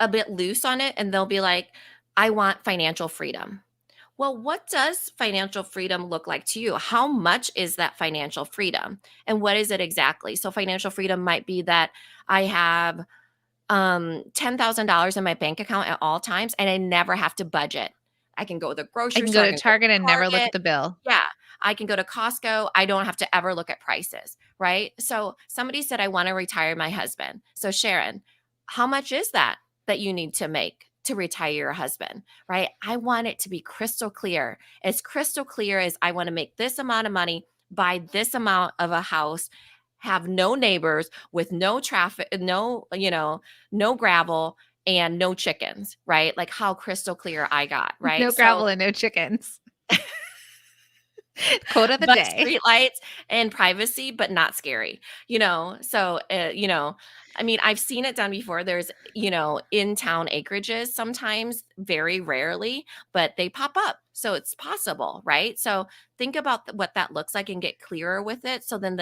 Speaker 3: a bit loose on it, and they'll be like, I want financial freedom. Well, what does financial freedom look like to you? How much is that financial freedom? And what is it exactly? So financial freedom might be that I have $10,000 in my bank account at all times, and I never have to budget. I can go to the
Speaker 2: I
Speaker 3: grocery
Speaker 2: can go
Speaker 3: store, I
Speaker 2: to
Speaker 3: can go to
Speaker 2: Target and never look
Speaker 3: Target.
Speaker 2: at the bill.
Speaker 3: Yeah, I can go to Costco. I don't have to ever look at prices, right? So somebody said, I want to retire my husband. So Sharon, how much is that you need to make to retire your husband, right? I want it to be crystal clear as I want to make this amount of money, buy this amount of a house, have no neighbors, with no traffic, no, no gravel and no chickens, right? Like how crystal clear I got, right?
Speaker 2: No
Speaker 3: So
Speaker 2: gravel and no chickens. Quote of the
Speaker 3: but
Speaker 2: day.
Speaker 3: street lights and privacy, but not scary, So, I mean, I've seen it done before. There's, in town acreages sometimes, very rarely, but they pop up. So it's possible, right? So think about what that looks like and get clearer with it. So then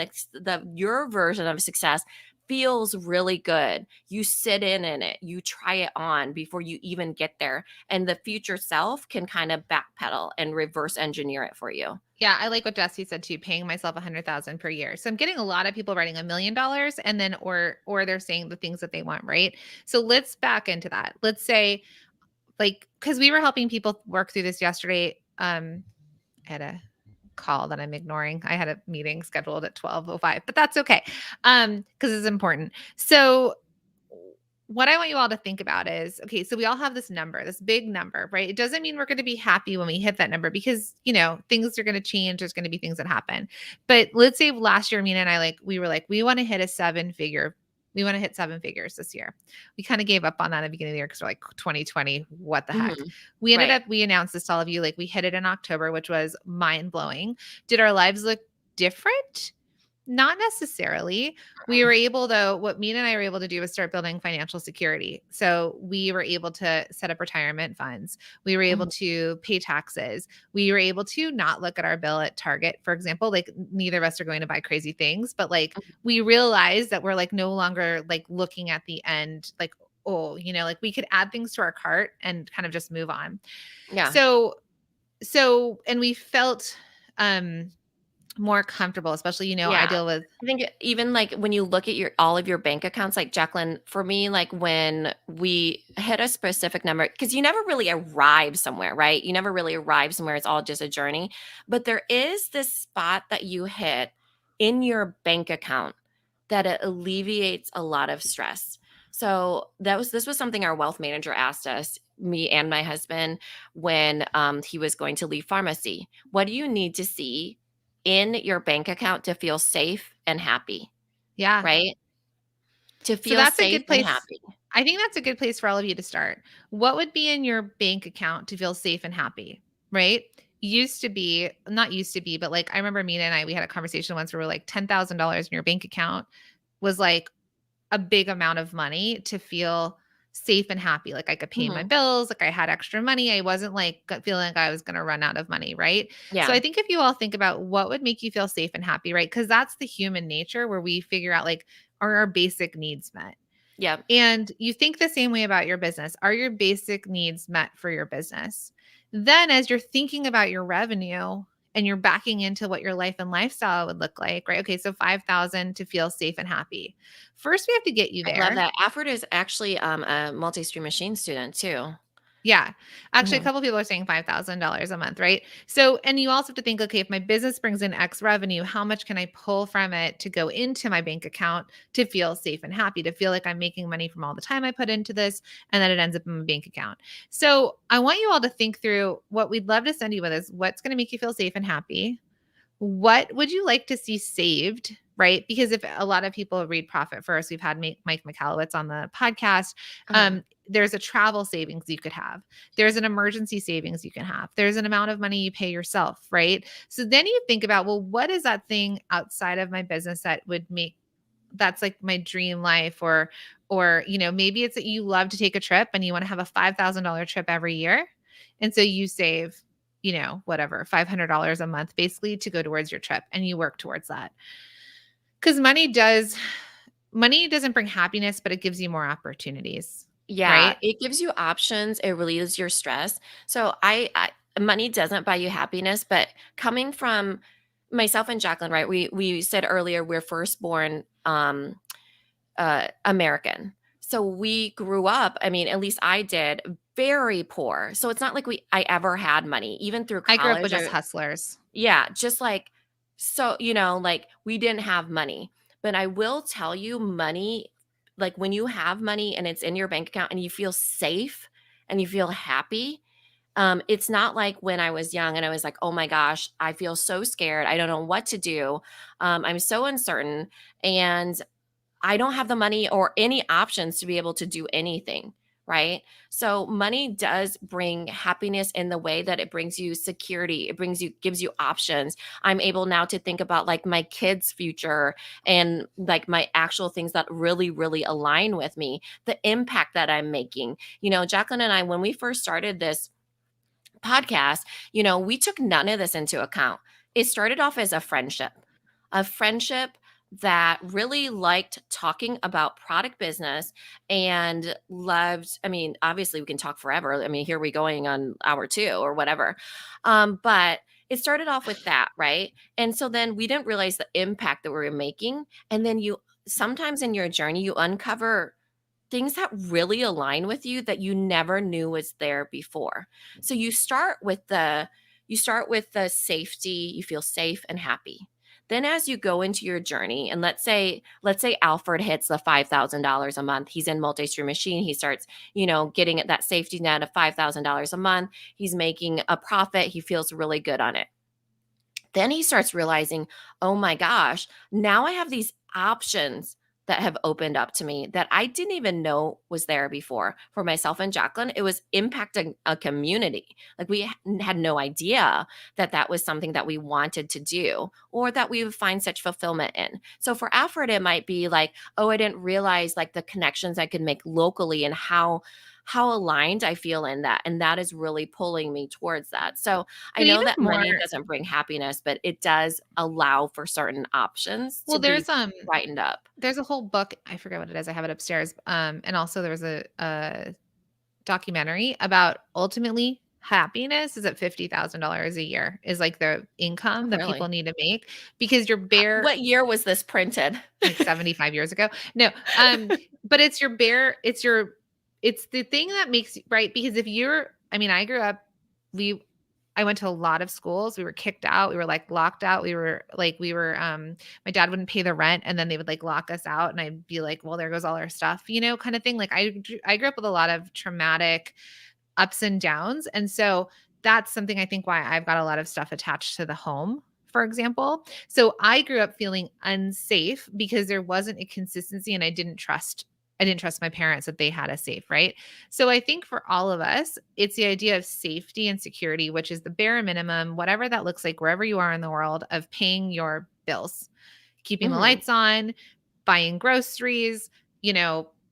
Speaker 3: your version of success feels really good. You sit in it, you try it on before you even get there. And the future self can kind of backpedal and reverse engineer it for you.
Speaker 2: Yeah, I like what Jesse said too, paying myself 100,000 per year. So I'm getting a lot of people writing $1 million and then or they're saying the things that they want, right? So let's back into that. Let's say like cuz we were helping people work through this yesterday. I had a call that I'm ignoring. I had a meeting scheduled at 12:05, but that's okay. Cuz it's important. So what I want you all to think about is okay, so we all have this number, this big number, right? It doesn't mean we're going to be happy when we hit that number because, things are going to change. There's going to be things that happen. But let's say last year, Mina and I, we were like, we want to hit we want to hit 7 figures this year. We kind of gave up on that at the beginning of the year because we're like 2020, what the heck?
Speaker 3: Mhm.
Speaker 2: We
Speaker 3: Right.
Speaker 2: announced this to all of you, like we hit it in October, which was mind blowing. Did our lives look different? Not necessarily. We were able though, what Mina and I were able to do was start building financial security. So we were able to set up retirement funds. We were able
Speaker 3: Mhm.
Speaker 2: to pay taxes. We were able to not look at our bill at Target, for example. Like neither of us are going to buy crazy things, but like we realized that we're like no longer like looking at the end, like, oh, like we could add things to our cart and kind of just move on.
Speaker 3: Yeah.
Speaker 2: So and we felt more comfortable, especially, I
Speaker 3: Yeah.
Speaker 2: deal with
Speaker 3: I think even like when you look at all of your bank accounts, like Jacqueline, for me, like when we hit a specific number, because you never really arrive somewhere, right? You never really arrive somewhere. It's all just a journey. But there is this spot that you hit in your bank account that it alleviates a lot of stress. So this was something our wealth manager asked us, me and my husband, when he was going to leave pharmacy. What do you need to see in your bank account to feel safe and happy,
Speaker 2: yeah.
Speaker 3: right? To
Speaker 2: So
Speaker 3: feel
Speaker 2: that's a
Speaker 3: safe
Speaker 2: good
Speaker 3: and
Speaker 2: place.
Speaker 3: happy.
Speaker 2: I think that's a good place for all of you to start. What would be in your bank account to feel safe and happy, right? Used to be, not used to be, but like I remember Mina and I, we had a conversation once where we're like $10,000 in your bank account was like a big amount of money to feel safe and happy. Like I could pay my
Speaker 3: Mhm.
Speaker 2: bills, like I had extra money. I wasn't like feeling like I was going to run out of money, right? So
Speaker 3: Yeah.
Speaker 2: I think if you all think about what would make you feel safe and happy, right? Because that's the human nature where we figure out like, are our basic needs met?
Speaker 3: Yep.
Speaker 2: And you think the same way about your business. Are your basic needs met for your business? Then, as you're thinking about your revenue and you're backing into what your life and lifestyle would look like, right? Okay, so 5,000 to feel safe and happy. First, we have to get you
Speaker 3: I love
Speaker 2: there.
Speaker 3: that. Afford is actually a multi-stream machine student too.
Speaker 2: Yeah. Actually, a
Speaker 3: Mhm.
Speaker 2: couple people are saying $5,000 a month, right? So, and you also have to think, okay, if my business brings in X revenue, how much can I pull from it to go into my bank account to feel safe and happy, to feel like I'm making money from all the time I put into this and that it ends up in my bank account. So, I want you all to think through what we'd love to send you with is what's going to make you feel safe and happy. What would you like to see saved? Right. Because if a lot of people read Profit First, we've had Mike Michalowicz on the podcast.
Speaker 3: Uh-huh.
Speaker 2: There's a travel savings you could have. There's an emergency savings you can have. There's an amount of money you pay yourself. Right. So then you think about, well, what is that thing outside of my business that would make that's like my dream life or maybe it's that you love to take a trip and you want to have a $5,000 trip every year and so you save whatever, $500 a month basically to go towards your trip and you work towards that. Cuz money doesn't bring happiness, but it gives you more opportunities,
Speaker 3: Yeah,
Speaker 2: right?
Speaker 3: it gives you options, it relieves your stress. So I money doesn't buy you happiness, but coming from myself and Jacqueline, right? We said earlier we're firstborn American. So we grew up, I mean, at least I did, very poor. So it's not like I ever had money, even through
Speaker 2: I grew up with
Speaker 3: college.
Speaker 2: just hustlers.
Speaker 3: Yeah, just like so, like we didn't have money. But I will tell you, money, like when you have money and it's in your bank account and you feel safe and you feel happy, It's not like when I was young and I was like, oh my gosh, I feel so scared. I don't know what to do. I'm so uncertain. And I don't have the money or any options to be able to do anything, right? So money does bring happiness in the way that it brings you security. It brings you gives you options. I'm able now to think about like my kids' future and like my actual things that really align with me, the impact that I'm making. Jacqueline and I, when we first started this podcast, we took none of this into account. It started off as a friendship that really liked talking about product business and loved, I mean, obviously we can talk forever. I mean, here we going on hour 2 or whatever. But it started off with that, right? And so then we didn't realize the impact that we were making. And then you sometimes in your journey, you uncover things that really align with you that you never knew was there before. So you start with the safety, you feel safe and happy. Then as you go into your journey, and let's say Alfred hits the $5,000 a month. He's in multi-stream machine. He starts, getting at that safety net of $5,000 a month. He's making a profit. He feels really good on it. Then he starts realizing, oh my gosh, now I have these options that have opened up to me that I didn't even know was there before. For myself and Jacqueline, it was impacting a community. Like we had no idea that that was something that we wanted to do or that we would find such fulfillment in. So for Alfred, it might be like, oh, I didn't realize like the connections I could make locally and how aligned I feel in that. And that is really pulling me towards that. So I
Speaker 2: But
Speaker 3: know
Speaker 2: even
Speaker 3: that
Speaker 2: more,
Speaker 3: money doesn't bring happiness, but it does allow for certain options to
Speaker 2: well,
Speaker 3: be brightened up.
Speaker 2: there's a whole book, I forget what it is. I have it upstairs. And also there was a documentary about ultimately happiness is at $50,000 a year is like the income
Speaker 3: Oh,
Speaker 2: that people
Speaker 3: really?
Speaker 2: need to make because you're bare
Speaker 3: What year was this printed?
Speaker 2: like 75 years ago. No, but it's the thing that makes you right because if you're, I mean, I grew up, we, I went to a lot of schools. We were kicked out. We were like locked out. My dad wouldn't pay the rent and then they would like lock us out. And I'd be like, well, there goes all our stuff, kind of thing. Like I grew up with a lot of traumatic ups and downs. And so that's something I think why I've got a lot of stuff attached to the home, for example. So I grew up feeling unsafe because there wasn't a consistency and I didn't trust my parents that they had us safe, right? So I think for all of us, it's the idea of safety and security, which is the bare minimum, whatever that looks like, wherever you are in the world, of paying your bills, keeping the
Speaker 3: Mhm.
Speaker 2: lights on, buying groceries,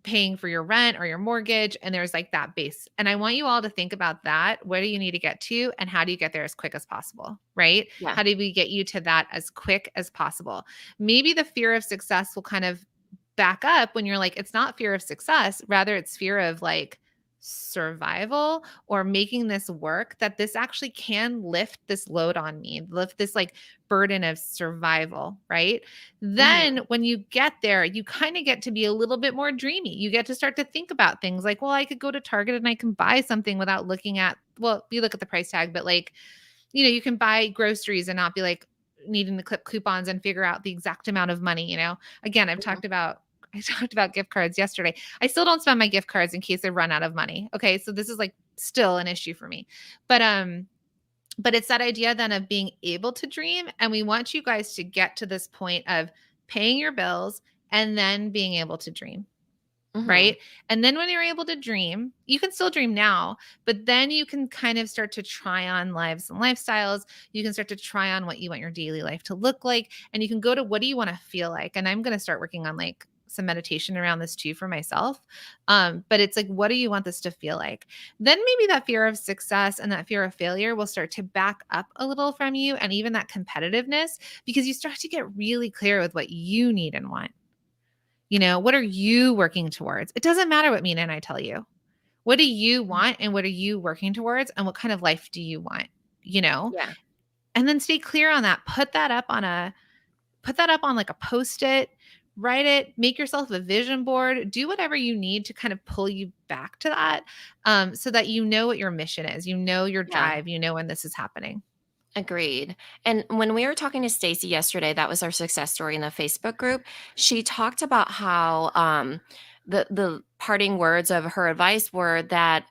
Speaker 2: paying for your rent or your mortgage. And there's like that base. And I want you all to think about that. Where do you need to get to? And how do you get there as quick as possible? Right?
Speaker 3: Yeah.
Speaker 2: How do we get you to that as quick as possible? Maybe the fear of success will kind of back up when you're like, it's not fear of success, rather it's fear of like survival or making this work, that this actually can lift this load on me, lift this like burden of survival, right? Then
Speaker 3: Mhm.
Speaker 2: when you get there, you kind of get to be a little bit more dreamy. You get to start to think about things like, well, I could go to Target and I can buy something without looking at, well, you look at the price tag, but like, you can buy groceries and not be like needing to clip coupons and figure out the exact amount of money. Again,
Speaker 3: Mhm.
Speaker 2: I talked about gift cards yesterday. I still don't spend my gift cards in case I run out of money. Okay. So this is like still an issue for me. But it's that idea then of being able to dream. And we want you guys to get to this point of paying your bills and then being able to dream.
Speaker 3: Mhm.
Speaker 2: Right. And then when you're able to dream, you can still dream now, but then you can kind of start to try on lives and lifestyles. You can start to try on what you want your daily life to look like. And you can go to what do you want to feel like? And I'm going to start working on like some meditation around this too for myself. But it's like, what do you want this to feel like? Then maybe that fear of success and that fear of failure will start to back up a little from you and even that competitiveness because you start to get really clear with what you need and want. What are you working towards? It doesn't matter what Mina and I tell you. What do you want and what are you working towards and what kind of life do you want? You know?
Speaker 3: Yeah.
Speaker 2: And then stay clear on that. Put that up on like a post-it, write it, make yourself a vision board, do whatever you need to kind of pull you back to that. So that you know what your mission is, you know your
Speaker 3: Yeah.
Speaker 2: drive, you know when this is happening.
Speaker 3: Agreed. And when we were talking to Stacy yesterday, that was our success story in the Facebook group. She talked about how the parting words of her advice were that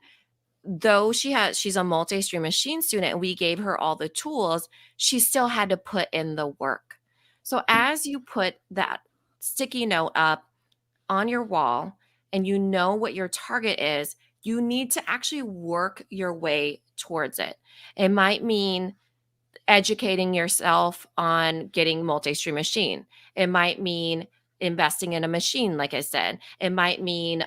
Speaker 3: though she's a multi-stream machine student and we gave her all the tools, she still had to put in the work. So as you put that sticky note up on your wall and you know what your target is, you need to actually work your way towards it. It might mean educating yourself on getting multi-stream machine. It might mean investing in a machine, like I said. It might mean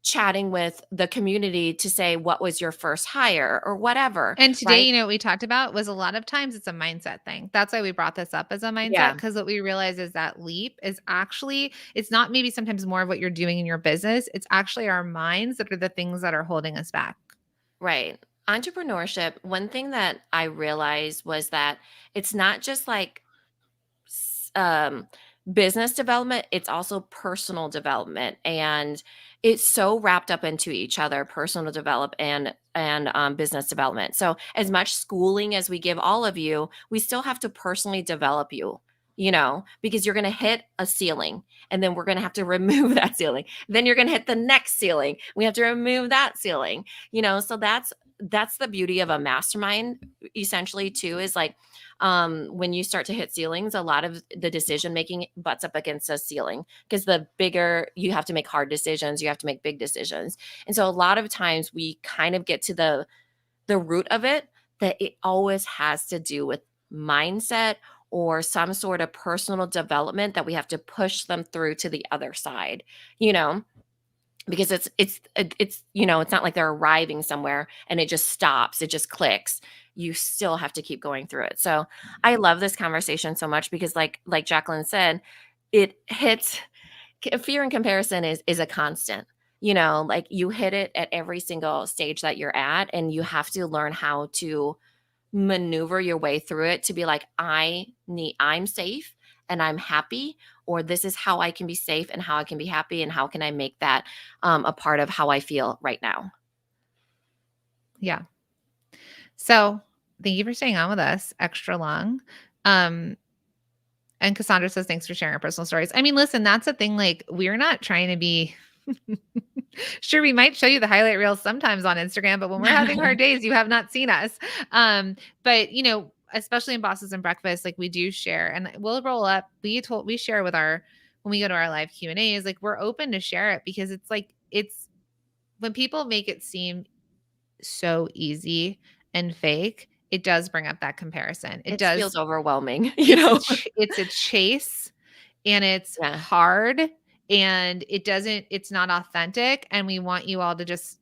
Speaker 3: chatting with the community to say what was your first hire or whatever,
Speaker 2: And today,
Speaker 3: right?
Speaker 2: what we talked about was a lot of times it's a mindset thing. That's why we brought this up as a mindset,
Speaker 3: Yeah,
Speaker 2: because what we realize is that leap is actually, it's not maybe sometimes more of what you're doing in your business. It's actually our minds that are the things that are holding us back.
Speaker 3: right. Entrepreneurship, one thing that I realized was that it's not just like s- um, business development, it's also personal development. And it's so wrapped up into each other, personal develop and business development. So as much schooling as we give all of you, we still have to personally develop you, because you're going to hit a ceiling and then we're going to have to remove that ceiling. Then you're going to hit the next ceiling. We have to remove that ceiling, so that's the beauty of a mastermind essentially too, is like when you start to hit ceilings, a lot of the decision making butts up against a ceiling because the bigger you have to make hard decisions, you have to make big decisions. And so a lot of times we kind of get to the root of it, that it always has to do with mindset or some sort of personal development that we have to push them through to the other side, you know because it's not like they're arriving somewhere and it just stops, it just clicks. You still have to keep going through it. So I love this conversation so much because like Jacqueline said, it hits fear and comparison is a constant. Like you hit it at every single stage that you're at, and you have to learn how to maneuver your way through it to be like, I'm safe and I'm happy, or this is how I can be safe and how I can be happy, and how can I make that a part of how I feel right now.
Speaker 2: Yeah. So thank you for staying on with us extra long. Um, and Cassandra says, thanks for sharing our personal stories. I mean, listen, that's the thing. Like, we're not trying to be sure, we might show you the highlight reels sometimes on Instagram, but when we're having hard days, you have not seen us. But especially in Bosses and Breakfast, like we do share, and we'll roll up. We share with our when we go to our live Q&As, like we're open to share it because it's like it's when people make it seem so easy and fake, it does bring up that comparison. It
Speaker 3: It feels
Speaker 2: does.
Speaker 3: overwhelming,
Speaker 2: It's a chase and it's
Speaker 3: Yeah.
Speaker 2: hard and it's not authentic, and we want you all to just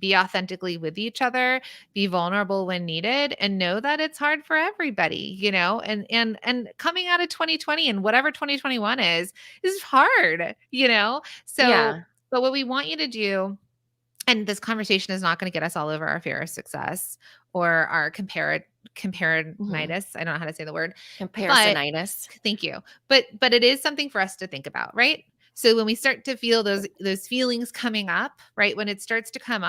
Speaker 2: be authentically with each other, be vulnerable when needed, and know that it's hard for everybody, and coming out of 2020 and whatever 2021 is hard, so
Speaker 3: Yeah.
Speaker 2: but what we want you to do, and this conversation is not going to get us all over our fear of success or our
Speaker 3: Mhm.
Speaker 2: comparinitis. I don't know how to say the word, but
Speaker 3: Comparisonitis.
Speaker 2: thank you. But it is something for us to think about, right? So when we start to feel those feelings coming up, right? When it starts to come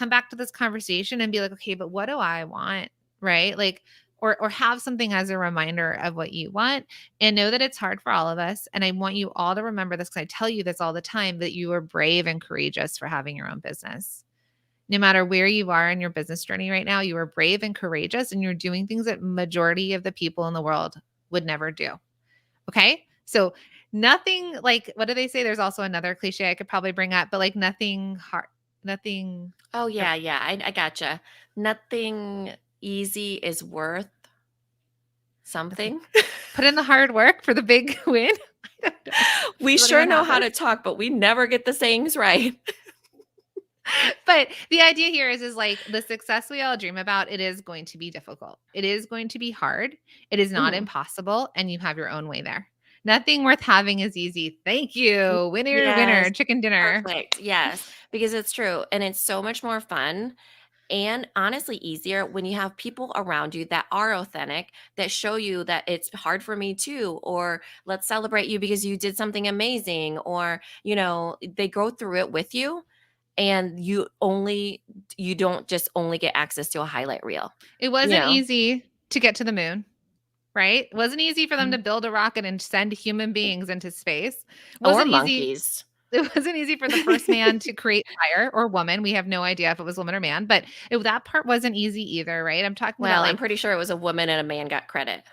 Speaker 2: back to this conversation and be like, okay, but what do I want? Right? Like, or have something as a reminder of what you want, and know that it's hard for all of us. And I want you all to remember this, because I tell you this all the time, that you are brave and courageous for having your own business. No matter where you are in your business journey right now, you are brave and courageous, and you're doing things that majority of the people in the world would never do. Okay? So nothing, like, what do they say? There's also another cliche I could probably bring up, but like nothing hard, nothing.
Speaker 3: Oh yeah, yeah, I gotcha. Nothing easy is worth
Speaker 2: Nothing.
Speaker 3: something.
Speaker 2: Put in the hard work for the big win. I don't know.
Speaker 3: We
Speaker 2: Does
Speaker 3: sure
Speaker 2: anyone
Speaker 3: know
Speaker 2: have
Speaker 3: how to
Speaker 2: this?
Speaker 3: talk, but we never get the sayings right.
Speaker 2: But the idea here is like the success we all dream about, it is going to be difficult. It is going to be hard. It is not
Speaker 3: Mhm.
Speaker 2: impossible, and you have your own way there. Nothing worth having is easy. Thank you. Winner, winner,
Speaker 3: Yes,
Speaker 2: chicken dinner.
Speaker 3: perfect. Yes, because it's true, and it's so much more fun and honestly easier when you have people around you that are authentic, that show you that it's hard for me too, or let's celebrate you because you did something amazing, or they go through it with you, and you don't just only get access to a highlight reel,
Speaker 2: It
Speaker 3: you
Speaker 2: wasn't
Speaker 3: know.
Speaker 2: easy to get to the moon, right? It wasn't easy for them to
Speaker 3: Mhm.
Speaker 2: build a rocket and send human beings into space. It
Speaker 3: Or
Speaker 2: wasn't easy.
Speaker 3: monkeys.
Speaker 2: it wasn't easy for the first man to create fire, or woman. We have no idea if it was woman or man, but that part wasn't easy either, right? I'm talking about
Speaker 3: Well, I'm
Speaker 2: like
Speaker 3: pretty sure it was a woman and a man got credit.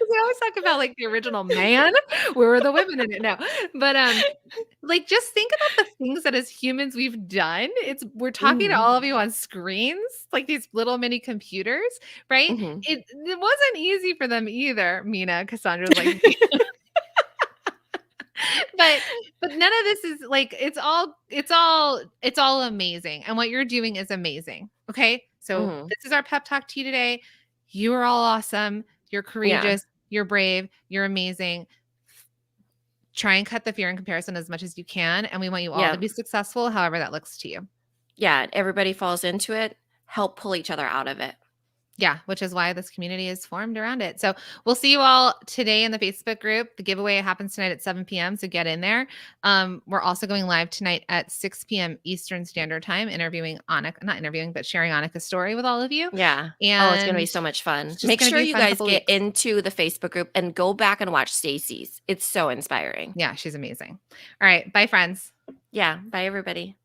Speaker 2: we always talk about like the original man. Where were the women in it? No, but like just think about the things that as humans we've done. We're talking to
Speaker 3: Mhm.
Speaker 2: all of you on screens, like these little mini computers, right?
Speaker 3: Mhm.
Speaker 2: It wasn't easy for them either. Mina, Cassandra's like, but none of this is like it's all amazing, and what you're doing is amazing. Okay, so
Speaker 3: Mhm.
Speaker 2: this is our pep talk to you today. You are all awesome. You're
Speaker 3: Yeah.
Speaker 2: courageous. You're brave. You're amazing. Try and cut the fear and comparison as much as you can, and we want you all to
Speaker 3: Yeah.
Speaker 2: be successful, however that looks to you.
Speaker 3: Yeah, everybody falls into it. Help pull each other out of it.
Speaker 2: Yeah, which is why this community is formed around it. So we'll see you all today in the Facebook group. The giveaway happens tonight at 7 p.m. So get in there. We're also going live tonight at 6 p.m. Eastern Standard Time, interviewing Annika, not interviewing, but sharing Annika's story with all of you.
Speaker 3: Yeah. Oh, it's gonna be
Speaker 2: And
Speaker 3: so much fun.
Speaker 2: it's just
Speaker 3: Make
Speaker 2: going to
Speaker 3: sure
Speaker 2: be a
Speaker 3: you
Speaker 2: fun
Speaker 3: guys
Speaker 2: couple
Speaker 3: get
Speaker 2: weeks.
Speaker 3: into the Facebook group and go back and watch Stacy's. It's so inspiring.
Speaker 2: Yeah, she's amazing. All right. Bye, friends.
Speaker 3: Yeah. Bye, everybody.